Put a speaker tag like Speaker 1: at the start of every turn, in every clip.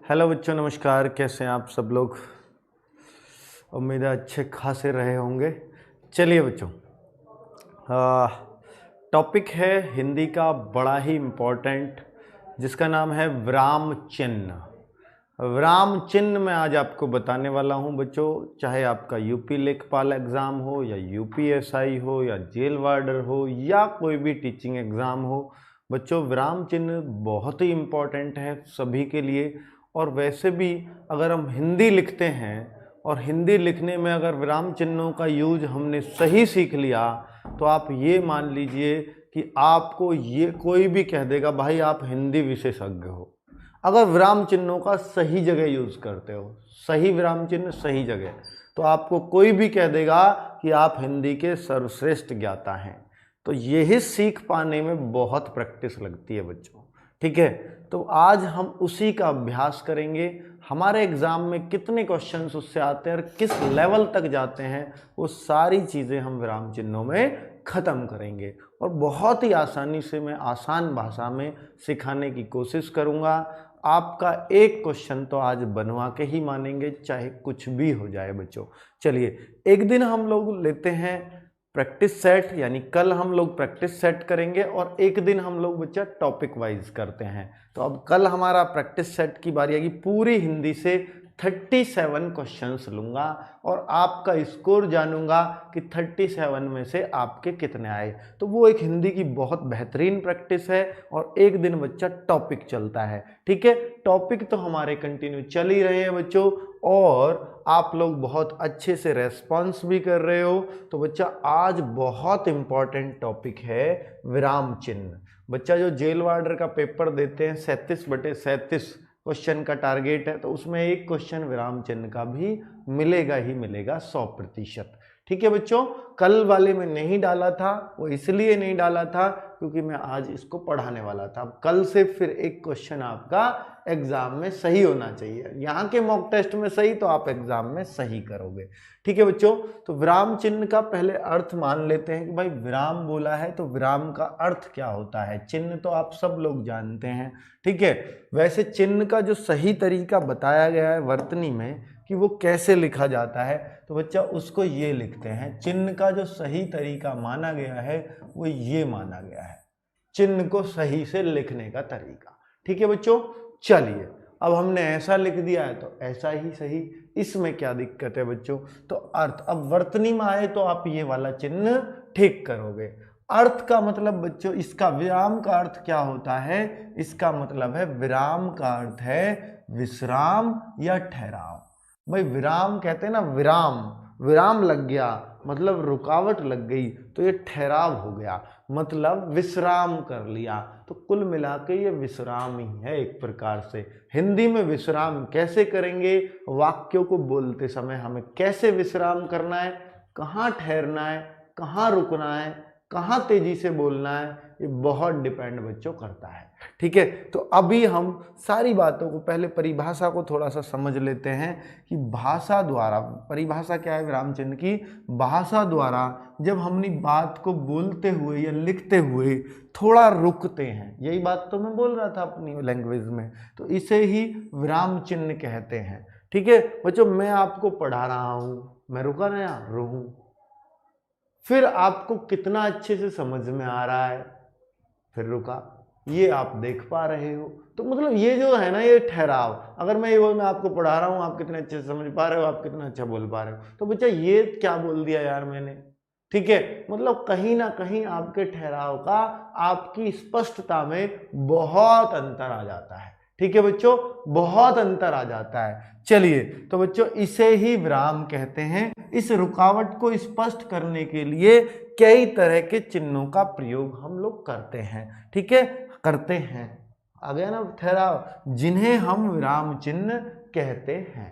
Speaker 1: Hello बच्चों, नमस्कार। कैसे हैं आप सब लोग? उम्मीद है अच्छे खासे रहे होंगे। चलिए बच्चों, टॉपिक है हिंदी का बड़ा ही इम्पोर्टेंट, जिसका नाम है विराम चिन्ह। विराम चिन्ह मैं आज आपको बताने वाला हूं बच्चों। चाहे आपका यूपी लेखपाल एग्ज़ाम हो या यूपीएसआई हो या जेल वार्डर हो या कोई भी टीचिंग एग्ज़ाम हो, बच्चों विराम चिन्ह बहुत ही इम्पोर्टेंट है सभी के लिए। और वैसे भी अगर हम हिंदी लिखते हैं और हिंदी लिखने में अगर विराम चिन्हों का यूज हमने सही सीख लिया, तो आप ये मान लीजिए कि आपको ये कोई भी कह देगा भाई आप हिंदी विशेषज्ञ हो, अगर विराम चिन्हों का सही जगह यूज करते हो। सही विराम चिन्ह सही जगह, तो आपको कोई भी कह देगा कि आप हिंदी के सर्वश्रेष्ठ ज्ञाता हैं। तो यही सीख पाने में बहुत प्रैक्टिस लगती है बच्चों, ठीक है। तो आज हम उसी का अभ्यास करेंगे। हमारे एग्जाम में कितने क्वेश्चंस उससे आते हैं और किस लेवल तक जाते हैं, वो सारी चीज़ें हम विराम चिन्हों में ख़त्म करेंगे और बहुत ही आसानी से मैं आसान भाषा में सिखाने की कोशिश करूँगा। आपका एक क्वेश्चन तो आज बनवा के ही मानेंगे, चाहे कुछ भी हो जाए बच्चों। चलिए, एक दिन हम लोग लेते हैं प्रैक्टिस सेट, यानी कल हम लोग प्रैक्टिस सेट करेंगे और एक दिन हम लोग बच्चा टॉपिक वाइज करते हैं। तो अब कल हमारा प्रैक्टिस सेट की बारी आएगी। पूरी हिंदी से 37 क्वेश्चंस लूँगा और आपका स्कोर जानूंगा कि 37 में से आपके कितने आए। तो वो एक हिंदी की बहुत बेहतरीन प्रैक्टिस है और एक दिन बच्चा टॉपिक चलता है, ठीक है। टॉपिक तो हमारे कंटिन्यू चल ही रहे हैं बच्चों और आप लोग बहुत अच्छे से रेस्पॉन्स भी कर रहे हो। तो बच्चा आज बहुत इंपॉर्टेंट टॉपिक है विराम चिन्ह। बच्चा जो जेल वार्डर का पेपर देते हैं 37/37 क्वेश्चन का टारगेट है, तो उसमें एक क्वेश्चन विराम चिन्ह का भी मिलेगा ही मिलेगा 100%, ठीक है बच्चों। कल वाले में नहीं डाला था, वो इसलिए नहीं डाला था क्योंकि मैं आज इसको पढ़ाने वाला था। कल से फिर एक क्वेश्चन आपका एग्जाम में सही होना चाहिए। यहाँ के मॉक टेस्ट में सही, तो आप एग्जाम में सही करोगे, ठीक है बच्चों। तो विराम चिन्ह का पहले अर्थ मान लेते हैं कि भाई विराम बोला है तो विराम का अर्थ क्या होता है। चिन्ह तो आप सब लोग जानते हैं, ठीक है। वैसे चिन्ह का जो सही तरीका बताया गया है वर्तनी में कि वो कैसे लिखा जाता है, तो बच्चा उसको ये लिखते हैं। चिन्ह का जो सही तरीका माना गया है वो ये माना गया है, चिन्ह को सही से लिखने का तरीका, ठीक है बच्चों। चलिए, अब हमने ऐसा लिख दिया है तो ऐसा ही सही, इसमें क्या दिक्कत है बच्चों। तो अर्थ, अब वर्तनी में आए तो आप ये वाला चिन्ह ठीक करोगे। अर्थ का मतलब बच्चों, इसका विराम का अर्थ क्या होता है? इसका मतलब है, विराम का अर्थ है विश्राम या ठहराव। भाई विराम कहते हैं ना, विराम, विराम लग गया मतलब रुकावट लग गई, तो ये ठहराव हो गया, मतलब विश्राम कर लिया। तो कुल मिला के ये विश्राम ही है एक प्रकार से। हिंदी में विश्राम कैसे करेंगे? वाक्यों को बोलते समय हमें कैसे विश्राम करना है, कहाँ ठहरना है, कहाँ रुकना है, कहाँ तेजी से बोलना है, ये बहुत डिपेंड बच्चों करता है, ठीक है। तो अभी हम सारी बातों को, पहले परिभाषा को थोड़ा सा समझ लेते हैं कि भाषा द्वारा, परिभाषा क्या है विराम चिन्ह की? भाषा द्वारा जब हमने बात को बोलते हुए या लिखते हुए थोड़ा रुकते हैं, यही बात तो मैं बोल रहा था अपनी लैंग्वेज में, तो इसे ही विराम चिन्ह कहते हैं, ठीक है बच्चों। मैं आपको पढ़ा रहा हूँ, मैं रुका ना, यहाँ रहूँ, फिर आपको कितना अच्छे से समझ में आ रहा है, फिर रुका, ये आप देख पा रहे हो। तो मतलब ये जो है ना, ये ठहराव, अगर मैं ये मैं आपको पढ़ा रहा हूँ, आप कितने अच्छे से समझ पा रहे हो, आप कितना अच्छा बोल पा रहे हो, तो बच्चा ये क्या बोल दिया यार मैंने, ठीक है। मतलब कहीं ना कहीं आपके ठहराव का आपकी स्पष्टता में बहुत अंतर आ जाता है, ठीक है बच्चों, बहुत अंतर आ जाता है। चलिए, तो बच्चों इसे ही विराम कहते हैं। इस रुकावट को स्पष्ट करने के लिए कई तरह के चिन्हों का प्रयोग हम लोग करते हैं, ठीक है, करते हैं। आ गया ना ठहराव, जिन्हें हम विराम चिन्ह कहते हैं,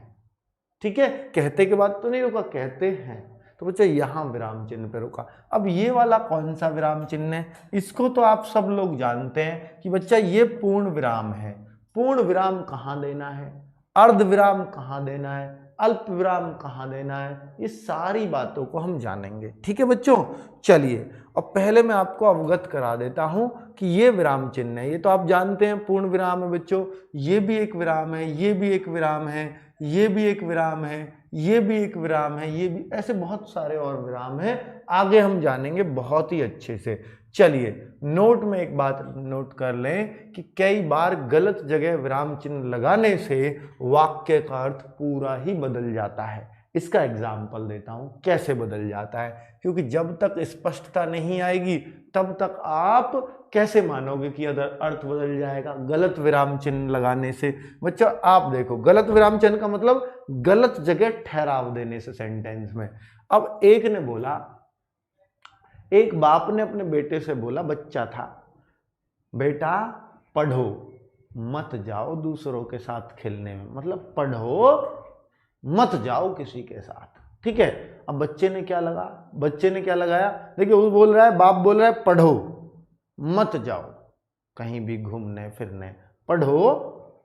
Speaker 1: ठीक है। कहते के बाद तो नहीं रुका, कहते हैं। तो बच्चा यहाँ विराम चिन्ह पे रुका। अब ये वाला कौन सा विराम चिन्ह है? इसको तो आप सब लोग जानते हैं कि बच्चा ये पूर्ण विराम है। पूर्ण विराम कहाँ देना है, अर्ध विराम कहाँ देना है, अल्प विराम कहाँ देना है, ये सारी बातों को हम जानेंगे, ठीक है बच्चों। चलिए, अब पहले मैं आपको अवगत करा देता हूं कि ये विराम चिन्ह है। ये तो आप जानते हैं पूर्ण विराम है बच्चों, ये भी एक विराम है, ये भी एक विराम है, ये भी एक विराम है, ये भी एक विराम है, ये भी, ऐसे बहुत सारे और विराम हैं, आगे हम जानेंगे बहुत ही अच्छे से। चलिए नोट में एक बात नोट कर लें कि कई बार गलत जगह विराम चिन्ह लगाने से वाक्य का अर्थ पूरा ही बदल जाता है। इसका एग्जाम्पल देता हूं कैसे बदल जाता है, क्योंकि जब तक स्पष्टता नहीं आएगी तब तक आप कैसे मानोगे कि अगर अर्थ बदल जाएगा गलत विराम चिन्ह लगाने से। बच्चों आप देखो, गलत विराम चिन्ह का मतलब गलत जगह ठहराव देने से सेंटेंस में। अब एक ने बोला, एक बाप ने अपने बेटे से बोला, बच्चा था, बेटा पढ़ो मत जाओ दूसरों के साथ खेलने में, मतलब पढ़ो मत जाओ किसी के साथ, ठीक है। अब बच्चे ने क्या लगाया, देखिए वो बोल रहा है, बाप बोल रहा है पढ़ो मत जाओ कहीं भी घूमने फिरने, पढ़ो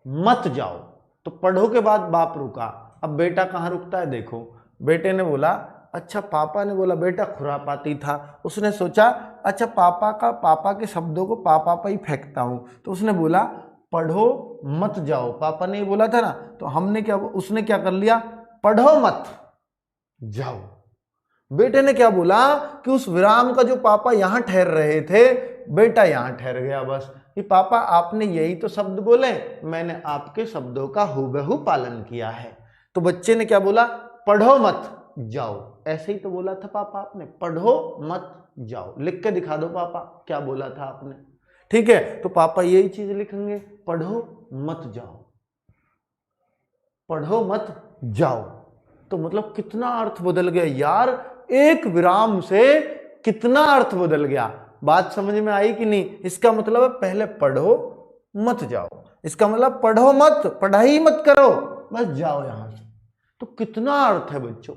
Speaker 1: मत जाओ। तो पढ़ो के बाद बाप रुका, अब बेटा कहाँ रुकता है, देखो बेटे ने बोला, अच्छा पापा ने बोला, बेटा खुरापाती था, उसने सोचा अच्छा पापा के शब्दों को पापा पर ही फेंकता हूं, तो उसने बोला पढ़ो मत जाओ, पापा ने बोला था ना, तो उसने क्या कर लिया, पढ़ो मत जाओ। बेटे ने क्या बोला कि उस विराम का जो पापा यहां ठहर रहे थे, बेटा यहां ठहर गया बस, कि पापा आपने यही तो शब्द बोले, मैंने आपके शब्दों का हूबहू पालन किया है। तो बच्चे ने क्या बोला, पढ़ो मत जाओ, ऐसे ही तो बोला था पापा आपने, पढ़ो मत जाओ, लिख के दिखा दो पापा क्या बोला था आपने, ठीक है। तो पापा यही चीज लिखेंगे, पढ़ो मत जाओ, पढ़ो मत जाओ। तो मतलब कितना अर्थ बदल गया यार, एक विराम से कितना अर्थ बदल गया, बात समझ में आई कि नहीं। इसका मतलब है पहले पढ़ो मत जाओ, इसका मतलब पढ़ो मत, पढ़ाई मत करो, बस जाओ यहां से। तो कितना अर्थ है बच्चों,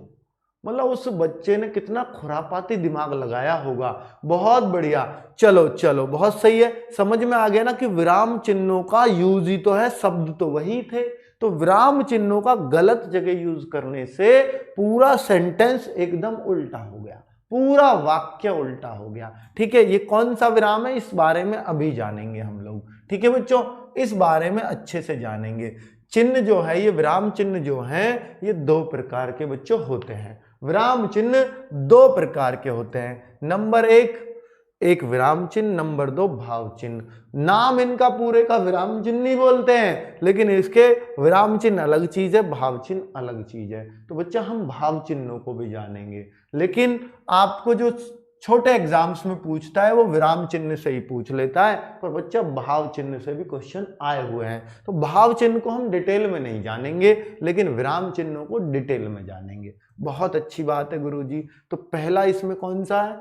Speaker 1: मतलब उस बच्चे ने कितना खुरापाती दिमाग लगाया होगा, बहुत बढ़िया। चलो चलो बहुत सही है, समझ में आ गया ना कि विराम चिन्हों का यूज ही तो है, शब्द तो वही थे, तो विराम चिन्हों का गलत जगह यूज करने से पूरा सेंटेंस एकदम उल्टा हो गया, पूरा वाक्य उल्टा हो गया, ठीक है। ये कौन सा विराम है इस बारे में अभी जानेंगे हम लोग, ठीक है बच्चों, इस बारे में अच्छे से जानेंगे। चिन्ह जो है, ये विराम चिन्ह जो हैं, ये दो प्रकार के बच्चों होते हैं। विराम चिन्ह दो प्रकार के होते हैं, नंबर एक विराम चिन्ह, नंबर 2 भाव चिन्ह। नाम इनका पूरे का विराम चिन्ह ही बोलते हैं, लेकिन इसके विराम चिन्ह अलग चीज है, भाव चिन्ह अलग चीज है। तो बच्चा हम भाव चिन्हों को भी जानेंगे, लेकिन आपको जो छोटे एग्जाम्स में पूछता है वो विराम चिन्ह से ही पूछ लेता है, पर बच्चा भाव चिन्ह से भी क्वेश्चन आए हुए हैं। तो भाव चिन्ह को हम डिटेल में नहीं जानेंगे, लेकिन विराम चिन्हों को डिटेल में जानेंगे। बहुत अच्छी बात है गुरुजी। तो पहला इसमें कौन सा है,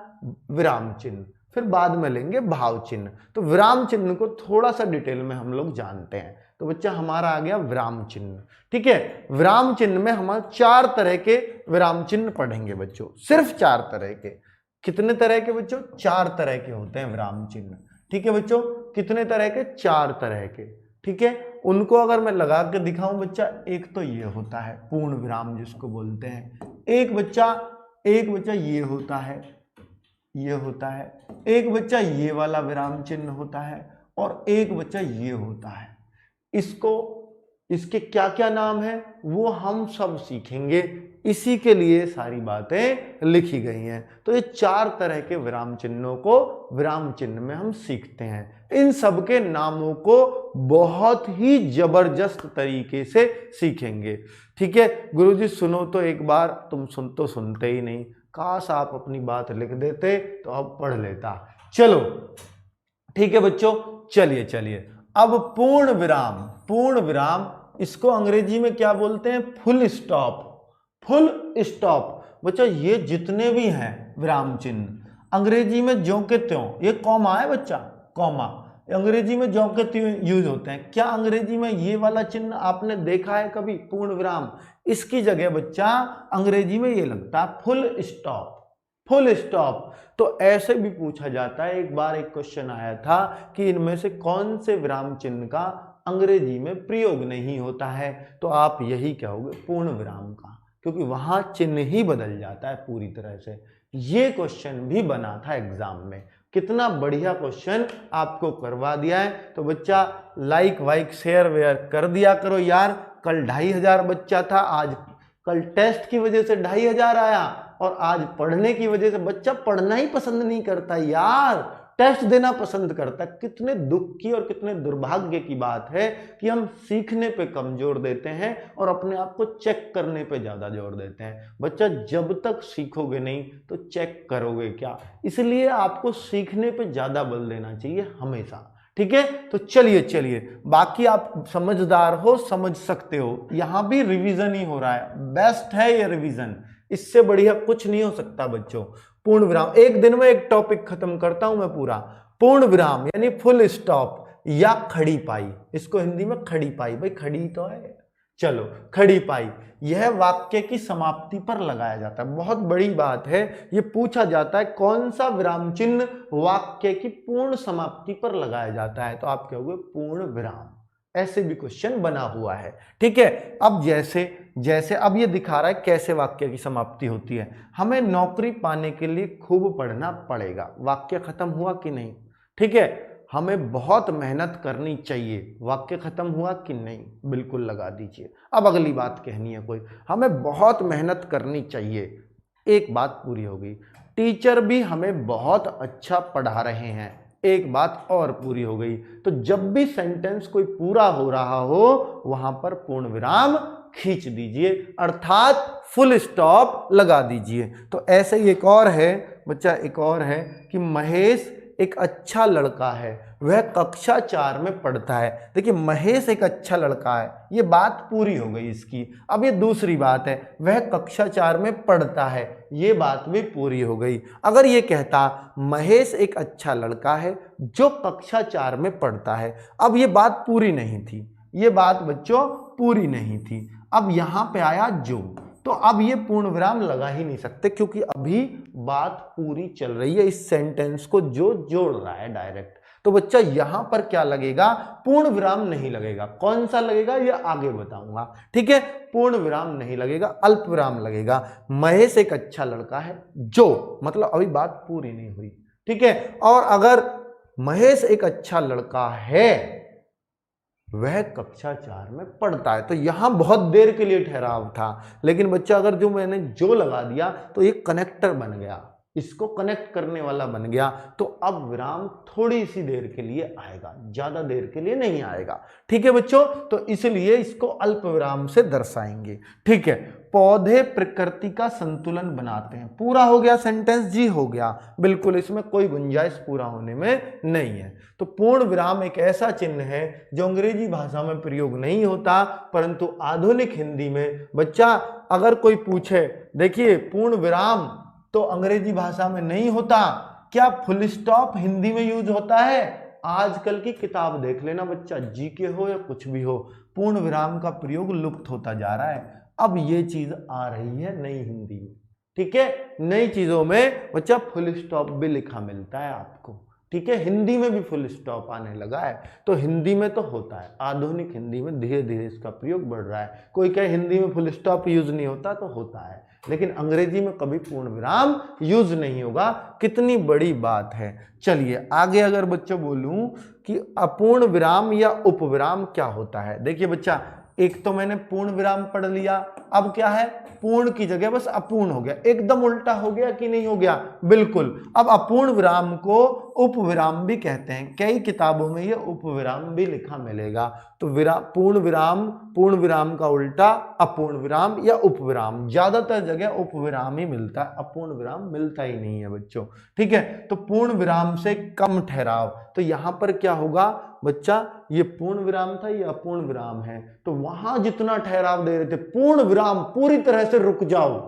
Speaker 1: विराम चिन्ह, फिर बाद में लेंगे भाव चिन्ह। तो विराम चिन्ह को थोड़ा सा डिटेल में हम लोग जानते हैं। तो बच्चा हमारा आ गया विराम चिन्ह, ठीक है। विराम चिन्ह में हम 4 तरह के विराम चिन्ह पढ़ेंगे बच्चों, सिर्फ 4 तरह के। कितने तरह के बच्चों, 4 तरह के होते हैं विराम चिन्ह, ठीक है बच्चों। कितने तरह के, 4 तरह के, ठीक है। उनको अगर मैं लगा के दिखाऊं बच्चा, एक तो ये होता है पूर्ण विराम जिसको बोलते हैं, एक बच्चा ये होता है, ये होता है, एक बच्चा ये वाला विराम चिन्ह होता है, और एक बच्चा ये होता है। इसके क्या क्या नाम है वो हम सब सीखेंगे, इसी के लिए सारी बातें लिखी गई हैं। तो ये 4 तरह के विराम चिन्हों को विराम चिन्ह में हम सीखते हैं। इन सब के नामों को बहुत ही जबरदस्त तरीके से सीखेंगे, ठीक है। गुरुजी सुनो तो एक बार, तुम सुनते ही नहीं, काश आप अपनी बात लिख देते तो अब पढ़ लेता। चलो ठीक है बच्चों, चलिए अब पूर्ण विराम इसको अंग्रेजी में क्या बोलते हैं, फुल स्टॉप। बच्चा ये जितने भी हैं विराम चिन्ह अंग्रेजी में ज्यों के त्यों, ये कॉमा है बच्चा, कॉमा अंग्रेजी में ज्यों के त्यों यूज होते हैं। क्या अंग्रेजी में ये वाला चिन्ह आपने देखा है कभी, पूर्ण विराम? इसकी जगह बच्चा अंग्रेजी में ये लगता है फुल स्टॉप। तो ऐसे भी पूछा जाता है, एक बार एक क्वेश्चन आया था कि इनमें से कौन से विराम चिन्ह का अंग्रेजी में प्रयोग नहीं होता है, तो आप यही कहोगे पूर्ण विराम का, क्योंकि वहां चिन्ह ही बदल जाता है पूरी तरह से। ये क्वेश्चन भी बना था एग्जाम में। कितना बढ़िया क्वेश्चन आपको करवा दिया है। तो बच्चा लाइक वाइक शेयर वेयर कर दिया करो यार। कल 2500 बच्चा था, आज कल टेस्ट की वजह से 2500 आया, और आज पढ़ने की वजह से बच्चा पढ़ना ही पसंद नहीं करता यार, टेस्ट देना पसंद करता है। कितने दुख की और कितने दुर्भाग्य की बात है कि हम सीखने पे कम जोर देते हैं और अपने आप को चेक करने पे ज्यादा जोर देते हैं। बच्चा जब तक सीखोगे नहीं तो चेक करोगे क्या? इसलिए आपको सीखने पे ज्यादा बल देना चाहिए हमेशा। ठीक है, तो चलिए बाकी आप समझदार हो, समझ सकते हो। यहां भी रिवीजन ही हो रहा है, बेस्ट है ये रिवीजन, इससे बढ़िया कुछ नहीं हो सकता बच्चों। पूर्ण विराम, एक दिन में एक टॉपिक खत्म करता हूं मैं पूरा। पूर्ण विराम यानी फुल स्टॉप या खड़ी पाई, इसको हिंदी में खड़ी पाई, भाई खड़ी तो है, चलो खड़ी पाई, यह वाक्य की समाप्ति पर लगाया जाता है। बहुत बड़ी बात है, ये पूछा जाता है कौन सा विराम चिन्ह वाक्य की पूर्ण समाप्ति पर लगाया जाता है, तो आप कहोगे पूर्ण विराम। ऐसे भी क्वेश्चन बना हुआ है। ठीक है, अब जैसे अब ये दिखा रहा है कैसे वाक्य की समाप्ति होती है। हमें नौकरी पाने के लिए खूब पढ़ना पड़ेगा, वाक्य खत्म हुआ कि नहीं? ठीक है, हमें बहुत मेहनत करनी चाहिए, वाक्य खत्म हुआ कि नहीं? बिल्कुल लगा दीजिए। अब अगली बात कहनी है कोई, हमें बहुत मेहनत करनी चाहिए, एक बात पूरी हो गई। टीचर भी हमें बहुत अच्छा पढ़ा रहे हैं, एक बात और पूरी हो गई। तो जब भी सेंटेंस कोई पूरा हो रहा हो वहां पर पूर्ण विराम खींच दीजिए, अर्थात फुल स्टॉप लगा दीजिए। तो ऐसे ही एक और है बच्चा, एक और है कि महेश एक अच्छा लड़का है, वह कक्षा 4 में पढ़ता है। देखिए महेश एक अच्छा लड़का है, ये बात पूरी हो गई इसकी। अब ये दूसरी बात है, वह कक्षा 4 में पढ़ता है, ये बात भी पूरी हो गई। अगर ये कहता महेश एक अच्छा लड़का है जो कक्षा 4 में पढ़ता है, अब ये बात पूरी नहीं थी, ये बात बच्चों पूरी नहीं थी। अब यहां पे आया जो, तो अब ये पूर्ण विराम लगा ही नहीं सकते क्योंकि अभी बात पूरी चल रही है, इस सेंटेंस को जो जोड़ रहा है डायरेक्ट। तो बच्चा यहां पर क्या लगेगा? पूर्ण विराम नहीं लगेगा। कौन सा लगेगा ये आगे बताऊंगा। ठीक है, पूर्ण विराम नहीं लगेगा, अल्प विराम लगेगा। महेश एक अच्छा लड़का है जो, मतलब अभी बात पूरी नहीं हुई। ठीक है, और अगर महेश एक अच्छा लड़का है वह कक्षा 4 में पढ़ता है, तो यहां बहुत देर के लिए ठहराव था, लेकिन बच्चा अगर जो मैंने जो लगा दिया तो ये कनेक्टर बन गया, इसको कनेक्ट करने वाला बन गया। तो अब विराम थोड़ी सी देर के लिए आएगा, ज्यादा देर के लिए नहीं आएगा। ठीक है बच्चों, तो इसलिए इसको अल्प विराम से दर्शाएंगे। ठीक है, पौधे प्रकृति का संतुलन बनाते हैं, पूरा हो गया सेंटेंस जी, हो गया बिल्कुल, इसमें कोई गुंजाइश पूरा होने में नहीं है। तो पूर्ण विराम एक ऐसा चिन्ह है जो अंग्रेजी भाषा में प्रयोग नहीं होता, परंतु आधुनिक हिंदी में बच्चा अगर कोई पूछे, देखिए पूर्ण विराम तो अंग्रेजी भाषा में नहीं होता, क्या फुल स्टॉप हिंदी में यूज होता है? आजकल की किताब देख लेना बच्चा, जीके हो या कुछ भी हो, पूर्ण विराम का प्रयोग लुप्त होता जा रहा है। अब ये चीज आ रही है नई हिंदी में। ठीक है, नई चीजों में बच्चा फुल स्टॉप भी लिखा मिलता है आपको। ठीक है, हिंदी में भी फुल स्टॉप आने लगा है, तो हिंदी में तो होता है, आधुनिक हिंदी में धीरे धीरे इसका प्रयोग बढ़ रहा है। कोई कहे हिंदी में फुल स्टॉप यूज नहीं होता, तो होता है, लेकिन अंग्रेजी में कभी पूर्ण विराम यूज नहीं होगा। कितनी बड़ी बात है। चलिए आगे अगर बच्चों बोलूं कि अपूर्ण विराम या उपविराम क्या होता है। देखिए बच्चा, एक तो मैंने पूर्ण विराम पढ़ लिया, अब क्या है, पूर्ण की जगह बस अपूर्ण हो गया, एकदम उल्टा हो गया कि नहीं हो गया? बिल्कुल। अब अपूर्ण विराम को उपविराम भी कहते हैं, कई किताबों में ये उपविराम भी लिखा मिलेगा। तो पूर्ण विराम का उल्टा अपूर्ण विराम या उपविराम, ज्यादातर जगह उपविराम ही मिलता है, अपूर्ण विराम मिलता ही नहीं है बच्चों। ठीक है, तो पूर्ण विराम से कम ठहराव, तो यहां पर क्या होगा बच्चा, ये पूर्ण विराम था, ये अपूर्ण विराम है, तो वहां जितना ठहराव दे रहे थे, पूर्ण विराम पूरी तरह से रुक जाओ,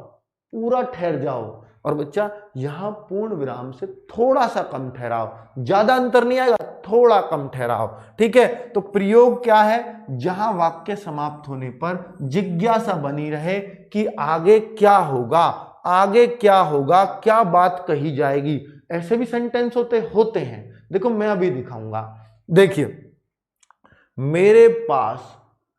Speaker 1: पूरा ठहर जाओ, और बच्चा यहां पूर्ण विराम से थोड़ा सा कम ठहराव, ज्यादा अंतर नहीं आएगा, थोड़ा कम ठहराव। ठीक है, तो प्रयोग क्या है, जहां वाक्य समाप्त होने पर जिज्ञासा बनी रहे कि आगे क्या होगा, आगे क्या होगा, क्या बात कही जाएगी। ऐसे भी सेंटेंस होते हैं। देखो मैं अभी दिखाऊंगा। देखिए, मेरे पास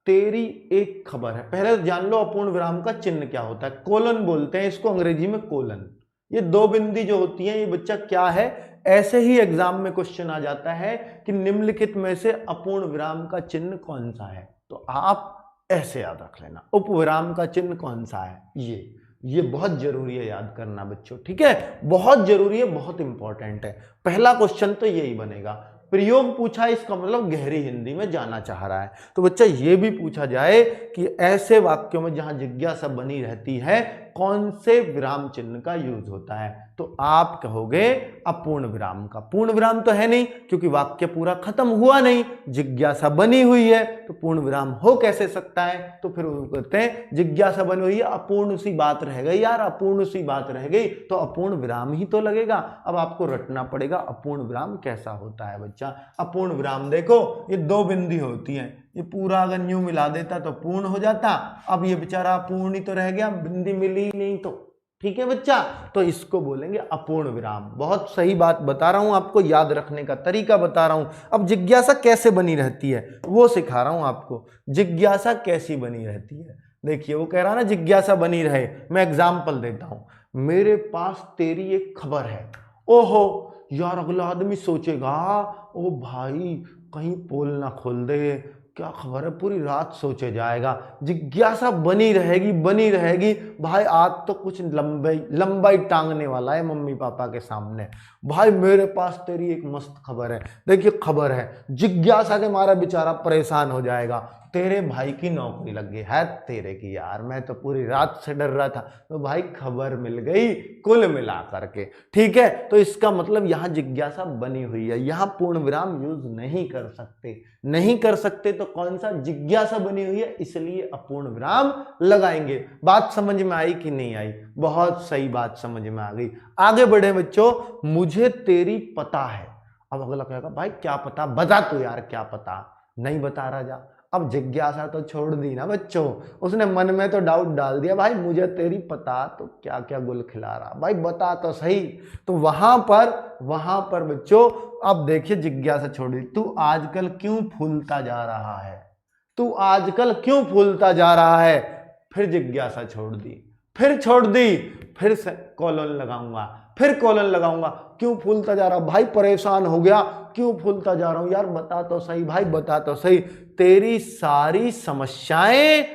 Speaker 1: तेरी एक खबर है। पहले जान लो अपूर्ण विराम का चिन्ह क्या होता है, कोलन बोलते हैं इसको अंग्रेजी में, कोलन। ये दो बिंदी जो होती है ये बच्चा क्या है, ऐसे ही एग्जाम में क्वेश्चन आ जाता है कि निम्नलिखित में से अपूर्ण विराम का चिन्ह कौन सा है। तो आप ऐसे याद रख लेना, उपविराम का चिन्ह कौन सा है, ये बहुत जरूरी है याद करना बच्चों, ठीक है, बहुत जरूरी है, बहुत इंपॉर्टेंट है। पहला क्वेश्चन तो यही बनेगा। प्रयोग पूछा, इसका मतलब गहरी हिंदी में जाना चाह रहा है। तो बच्चा ये भी पूछा जाए कि ऐसे वाक्यों में जहां जिज्ञासा बनी रहती है कौन से विराम चिन्ह का यूज होता है, तो आप कहोगे अपूर्ण विराम का। पूर्ण विराम तो है नहीं क्योंकि वाक्य पूरा खत्म हुआ नहीं, जिज्ञासा बनी हुई है, तो पूर्ण विराम हो कैसे सकता है। तो फिर वो कहते हैं जिज्ञासा बनी हुई है, अपूर्ण सी बात रह गई यार, अपूर्ण सी बात रह गई, तो अपूर्ण विराम ही तो लगेगा। अब आपको रटना पड़ेगा अपूर्ण विराम कैसा होता है बच्चा। अपूर्ण विराम देखो, ये दो बिंदी होती है, ये पूरा अगर न्यू मिला देता तो पूर्ण हो जाता, अब ये बेचारा अपूर्ण ही तो रह गया, बिंदी मिली नहीं तो, ठीक है बच्चा, तो इसको बोलेंगे अपूर्ण विराम। बहुत सही बात बता रहा हूं आपको, याद रखने का तरीका बता रहा हूं। अब जिज्ञासा कैसे बनी रहती है वो सिखा रहा हूं आपको। जिज्ञासा कैसी बनी रहती है, देखिए वो कह रहा ना जिज्ञासा बनी रहे, मैं एग्जाम्पल देता हूं। मेरे पास तेरी एक खबर है, ओहो यार अगला आदमी सोचेगा ओ भाई कहीं पोल ना खोल दे, क्या खबर है, पूरी रात सोचे जाएगा। जिज्ञासा बनी रहेगी भाई, आज तो कुछ लंबाई टांगने वाला है मम्मी पापा के सामने। भाई मेरे पास तेरी एक मस्त खबर है, देखिए खबर है, जिज्ञासा के मारा बेचारा परेशान हो जाएगा, तेरे भाई की नौकरी लग गई है, तेरे की यार मैं तो पूरी रात से डर रहा था, तो भाई खबर मिल गई कुल मिला करके, ठीक है। तो इसका मतलब यहाँ जिज्ञासा बनी हुई है, यहाँ पूर्ण विराम यूज नहीं कर सकते, तो कौन सा, जिज्ञासा बनी हुई है इसलिए अपूर्ण विराम लगाएंगे। बात समझ में आई कि नहीं आई, बहुत सही बात समझ में आ गई। आगे बढ़े बच्चों, मुझे तेरी पता है। अब अगला कहेगा भाई क्या पता, बता तू यार क्या पता, नहीं बता राजा। अब जिज्ञासा तो छोड़ दी ना बच्चों, उसने मन में तो डाउट डाल दिया, भाई मुझे तेरी पता, तो क्या क्या गुल खिला रहा, भाई बता तो सही। तो वहां पर बच्चों अब देखिए जिज्ञासा छोड़ दी, तू आजकल क्यों फूलता जा रहा है, तू आजकल क्यों फूलता जा रहा है, फिर जिज्ञासा छोड़ दी, फिर से कॉलन लगाऊंगा, क्यों फूलता जा रहा, भाई परेशान हो गया, क्यों फूलता जा रहा हूं यार, बता तो सही भाई, बता तो सही। तेरी सारी समस्याएं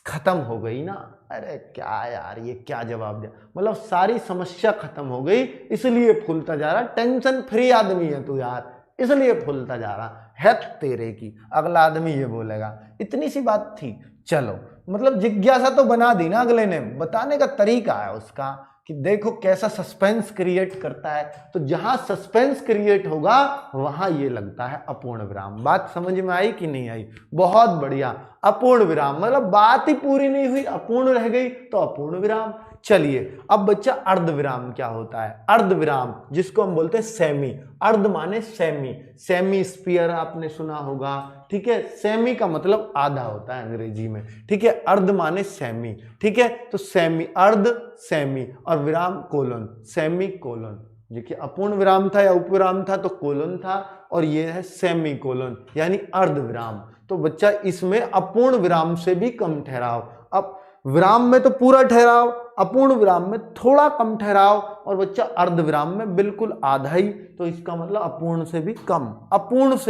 Speaker 1: खत्म हो गई ना, अरे क्या यार ये क्या जवाब दिया, मतलब सारी समस्या खत्म हो गई इसलिए फूलता जा रहा, टेंशन फ्री आदमी है तू यार, इसलिए फूलता जा रहा है तेरे की। अगला आदमी ये बोलेगा, इतनी सी बात थी, चलो मतलब जिज्ञासा तो बना दी ना अगले ने, बताने का तरीका है उसका कि देखो कैसा सस्पेंस क्रिएट करता है। तो जहां सस्पेंस क्रिएट होगा वहां ये लगता है अपूर्ण विराम। बात समझ में आई कि नहीं आई, बहुत बढ़िया। अपूर्ण विराम मतलब बात ही पूरी नहीं हुई, अपूर्ण रह गई तो अपूर्ण विराम। चलिए अब बच्चा अर्ध विराम क्या होता है, अर्ध विराम जिसको हम बोलते हैं सेमी, अर्ध माने सेमी स्फीयर आपने सुना होगा, ठीक है, सेमी का मतलब आधा होता है अंग्रेजी में, ठीक है, अर्ध माने सेमी, ठीक है, तो सेमी, अर्ध सेमी और विराम कोलन, सेमी कोलन। देखिए अपूर्ण विराम था या उपविराम था तो कोलन था, और ये है सेमी कोलन यानी अर्ध विराम। तो बच्चा इसमें अपूर्ण विराम से भी कम ठहराव, अब विराम में तो पूरा ठहराव, अपूर्ण विराम में थोड़ा कम ठहराव, और बच्चा अर्ध विराम में बिल्कुल आधा ही। तो इसका मतलब अपूर्ण से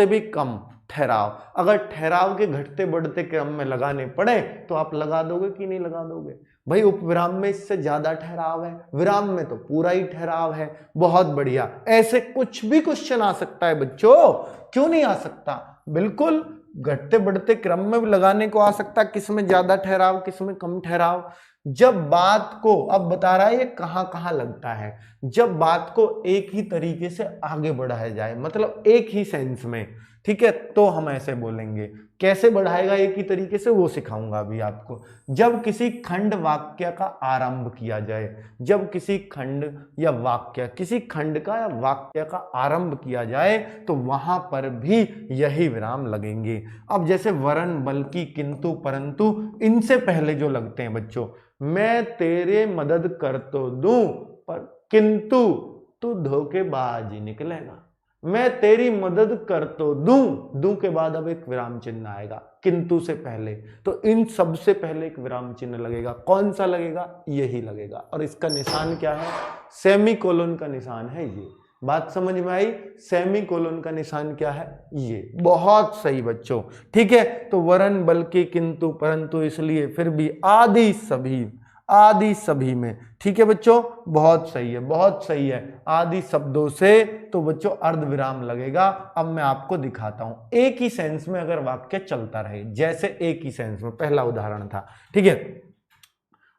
Speaker 1: भी कम ठहराव। अगर ठहराव के घटते बढ़ते क्रम में लगाने पड़े तो आप लगा दोगे कि नहीं लगा दोगे, भाई उपविराम में इससे ज्यादा ठहराव है, विराम में तो पूरा ही ठहराव है। बहुत बढ़िया, ऐसे कुछ भी क्वेश्चन आ सकता है बच्चों, क्यों नहीं आ सकता, बिल्कुल घटते बढ़ते क्रम में भी लगाने को आ सकता है, किसमें ज्यादा ठहराव किसमें कम ठहराव। जब बात को, अब बता रहा है ये कहां कहां लगता है, जब बात को एक ही तरीके से आगे बढ़ाया जाए, मतलब एक ही सेंस में, ठीक है, तो हम ऐसे बोलेंगे। कैसे बढ़ाएगा एक ही तरीके से वो सिखाऊंगा अभी आपको। जब किसी खंड वाक्य का आरंभ किया जाए, जब किसी खंड या वाक्य, किसी खंड का या वाक्य का आरंभ किया जाए तो वहां पर भी यही विराम लगेंगे। अब जैसे वरन, बल्कि, किंतु, परंतु, इनसे पहले जो लगते हैं बच्चों, मैं तेरे मदद कर तो दूं पर किंतु तू धोखेबाज निकलेगा, मैं तेरी मदद कर तो दूं के बाद अब एक विराम चिन्ह आएगा किंतु से पहले, तो इन सब से पहले एक विराम चिन्ह लगेगा। कौन सा लगेगा? यही लगेगा। और इसका निशान क्या है? सेमीकोलन का निशान है ये। बात समझ में आई? सेमीकोलन का निशान क्या है? ये। बहुत सही बच्चों, ठीक है। तो वरन बल्कि किंतु परंतु इसलिए फिर भी आदि सभी में, ठीक है बच्चों, बहुत सही है, बहुत सही है। आदि शब्दों से तो बच्चों अर्धविराम लगेगा। अब मैं आपको दिखाता हूं, एक ही सेंस में अगर वाक्य चलता रहे, जैसे एक ही सेंस में, पहला उदाहरण था, ठीक है।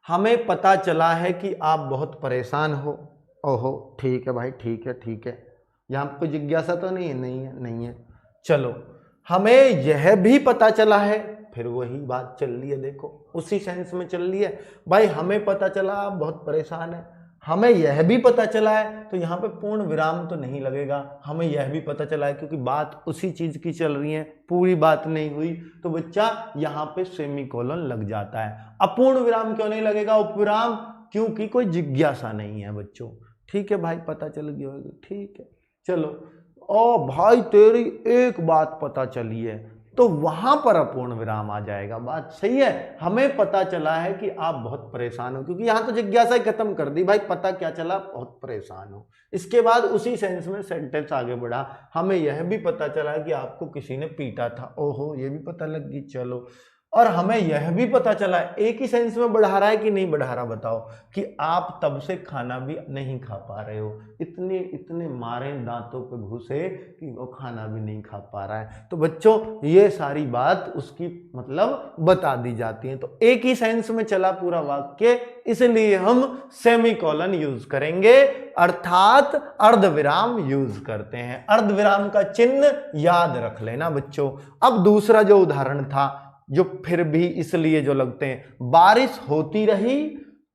Speaker 1: हमें पता चला है कि आप बहुत परेशान हो। ओहो, ठीक है भाई, ठीक है। यहां कोई जिज्ञासा तो नहीं है? नहीं है। चलो, हमें यह भी पता चला है, फिर वही बात चल रही है, देखो उसी सेंस में चल रही है भाई। हमें पता चला आप बहुत परेशान है, हमें यह भी पता चला है, तो यहाँ पे पूर्ण विराम तो नहीं लगेगा। हमें यह भी पता चला है क्योंकि बात उसी चीज की चल रही है, पूरी बात नहीं हुई, तो बच्चा यहाँ पे सेमीकोलन लग जाता है। अपूर्ण विराम क्यों नहीं लगेगा? उपविराम, क्योंकि कोई जिज्ञासा नहीं है बच्चों। ठीक है भाई, पता चल गई होगी, ठीक है। चलो, ओ भाई तेरी एक बात पता चली है, तो वहां पर अपूर्ण विराम आ जाएगा। बात सही है, हमें पता चला है कि आप बहुत परेशान हो, क्योंकि यहां तो जिज्ञासा ही खत्म कर दी भाई, पता क्या चला? बहुत परेशान हो। इसके बाद उसी सेंस में सेंटेंस आगे बढ़ा, हमें यह भी पता चला कि आपको किसी ने पीटा था। ओहो, ये भी पता लग गई। चलो, और हमें यह भी पता चला, एक ही सेंस में बढ़ा रहा है कि नहीं बढ़ा रहा बताओ, कि आप तब से खाना भी नहीं खा पा रहे हो, इतने मारे दांतों पे घुसे कि वो खाना भी नहीं खा पा रहा है। तो बच्चों ये सारी बात उसकी मतलब बता दी जाती है। तो एक ही सेंस में चला पूरा वाक्य, इसलिए हम सेमीकोलन यूज करेंगे, अर्थात अर्धविराम यूज करते हैं। अर्धविराम का चिन्ह याद रख लेना बच्चों। अब दूसरा जो उदाहरण था, जो फिर भी इसलिए जो लगते हैं, बारिश होती रही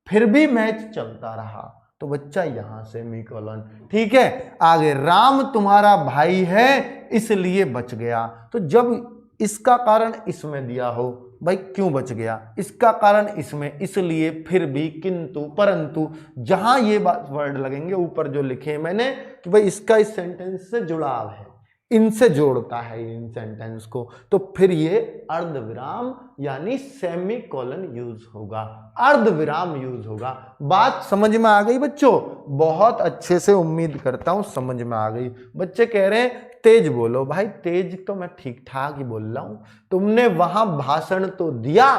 Speaker 1: फिर भी मैच चलता रहा, तो बच्चा यहां सेमीकोलन, ठीक है। आगे, राम तुम्हारा भाई है इसलिए बच गया, तो जब इसका कारण इसमें दिया हो, भाई क्यों बच गया? इसका कारण इसमें, इसलिए, फिर भी, किंतु, परंतु, जहां ये बात वर्ड लगेंगे ऊपर जो लिखे हैं मैंने कि भाई इसका इस सेंटेंस से जुड़ाव है, इनसे जोड़ता है इन सेंटेंस को, तो फिर ये अर्धविराम यानी सेमीकोलन यूज होगा, अर्धविराम यूज होगा। बात समझ में आ गई बच्चों? बहुत अच्छे से उम्मीद करता हूं समझ में आ गई। बच्चे कह रहे हैं तेज बोलो। भाई तेज तो मैं ठीक ठाक ही बोल रहा हूं, तुमने वहां भाषण तो दिया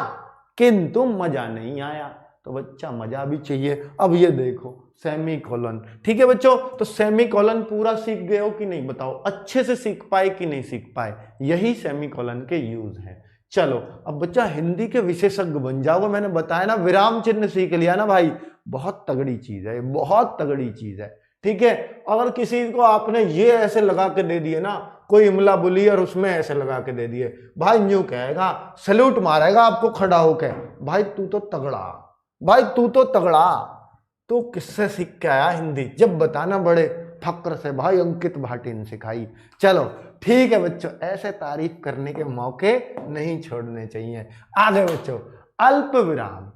Speaker 1: किंतु मजा नहीं आया, तो बच्चा मजा भी चाहिए। अब ये देखो सेमीकोलन, ठीक है बच्चों। तो सेमीकोलन पूरा सीख गए हो कि नहीं बताओ? अच्छे से सीख पाए कि नहीं सीख पाए? यही सेमीकोलन के यूज हैं। चलो, अब बच्चा हिंदी के विशेषज्ञ बन जाओगे। मैंने बताया ना, विराम चिन्ह सीख लिया ना भाई, बहुत तगड़ी चीज है, बहुत तगड़ी चीज है, ठीक है। अगर किसी को आपने ये ऐसे लगा के दे दिए ना, कोई इमला बोली और उसमें ऐसे लगा के दे दिए, भाई न्यू कहेगा, सैल्यूट मारेगा आपको खड़ा होकर, भाई तू तो तगड़ा, भाई तू तो तगड़ा। तो किससे सीख के आया हिंदी? जब बताना बड़े फक्र से, भाई अंकित भाटी ने सिखाई। चलो ठीक है बच्चों, ऐसे तारीफ करने के मौके नहीं छोड़ने चाहिए। आगे बच्चों, अल्प विराम,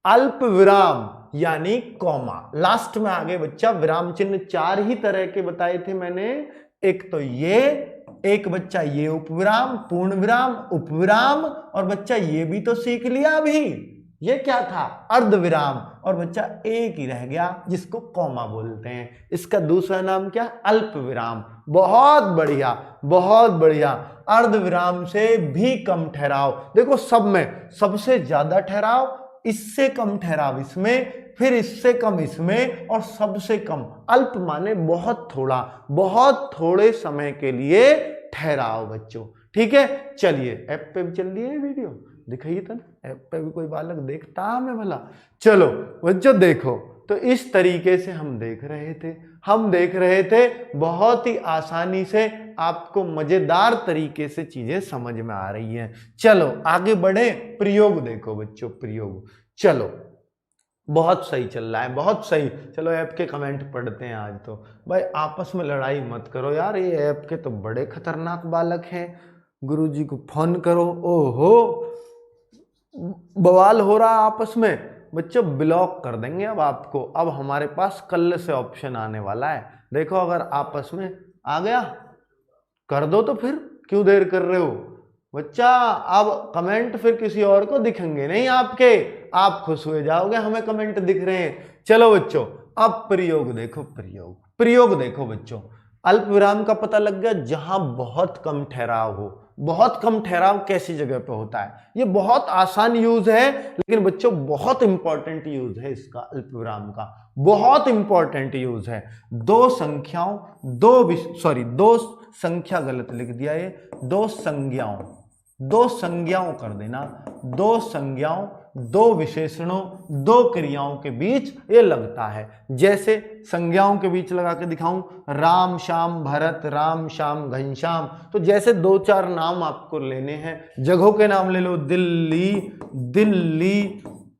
Speaker 1: अल्प विराम यानी कॉमा, लास्ट में आगे बच्चा विराम चिन्ह चार ही तरह के बताए थे मैंने। एक तो ये, एक बच्चा ये उपविराम, पूर्ण विराम, उपविराम, और बच्चा ये भी तो सीख लिया अभी, ये क्या था? अर्धविराम। और बच्चा एक ही रह गया जिसको कॉमा बोलते हैं, इसका दूसरा नाम क्या? अल्प विराम। बहुत बढ़िया, बहुत बढ़िया। अर्धविराम से भी कम ठहराव, देखो सब में सबसे ज्यादा ठहराव, इससे कम ठहराव इसमें, फिर इससे कम इसमें, और सबसे कम। अल्प माने बहुत थोड़ा, बहुत थोड़े समय के लिए ठहराव बच्चों, ठीक है। चलिए, ऐप पे भी चल रही है वीडियो, दिखाइए तन, ऐप पे भी कोई बालक देखता हमें भला। चलो बच्चों देखो, तो इस तरीके से हम देख रहे थे, बहुत ही आसानी से आपको मजेदार तरीके से चीजें समझ में आ रही हैं। चलो आगे बढ़े, प्रयोग देखो बच्चों, प्रयोग। चलो बहुत सही चल रहा है, बहुत सही। चलो ऐप के कमेंट पढ़ते हैं आज तो। भाई आपस में लड़ाई मत करो यार, ये ऐप के तो बड़े खतरनाक बालक हैं, गुरुजी को फोन करो, ओहो बवाल हो रहा आपस में। बच्चों ब्लॉक कर देंगे अब आपको, अब हमारे पास कल से ऑप्शन आने वाला है। देखो अगर आपस में आ गया? कर दो तो फिर, क्यों देर कर रहे हो बच्चा? अब कमेंट फिर किसी और को दिखेंगे नहीं आपके, आप खुश हो जाओगे हमें कमेंट दिख रहे हैं। चलो बच्चों, अब प्रयोग देखो, प्रयोग देखो बच्चों। अल्प विराम का पता लग गया, जहां बहुत कम ठहराव हो। बहुत कम ठहराव कैसी जगह पे होता है? ये बहुत आसान यूज है, लेकिन बच्चों बहुत इंपॉर्टेंट यूज है इसका, अल्प विराम का बहुत इंपॉर्टेंट यूज है। दो संख्या गलत लिख दिया, ये दो संज्ञाओं कर देना, दो संज्ञाओं, दो विशेषणों, दो क्रियाओं के बीच ये लगता है। जैसे संज्ञाओं के बीच लगा के दिखाऊं, राम श्याम भरत, राम श्याम घनश्याम। तो जैसे दो चार नाम आपको लेने हैं, जगहों के नाम ले लो, दिल्ली,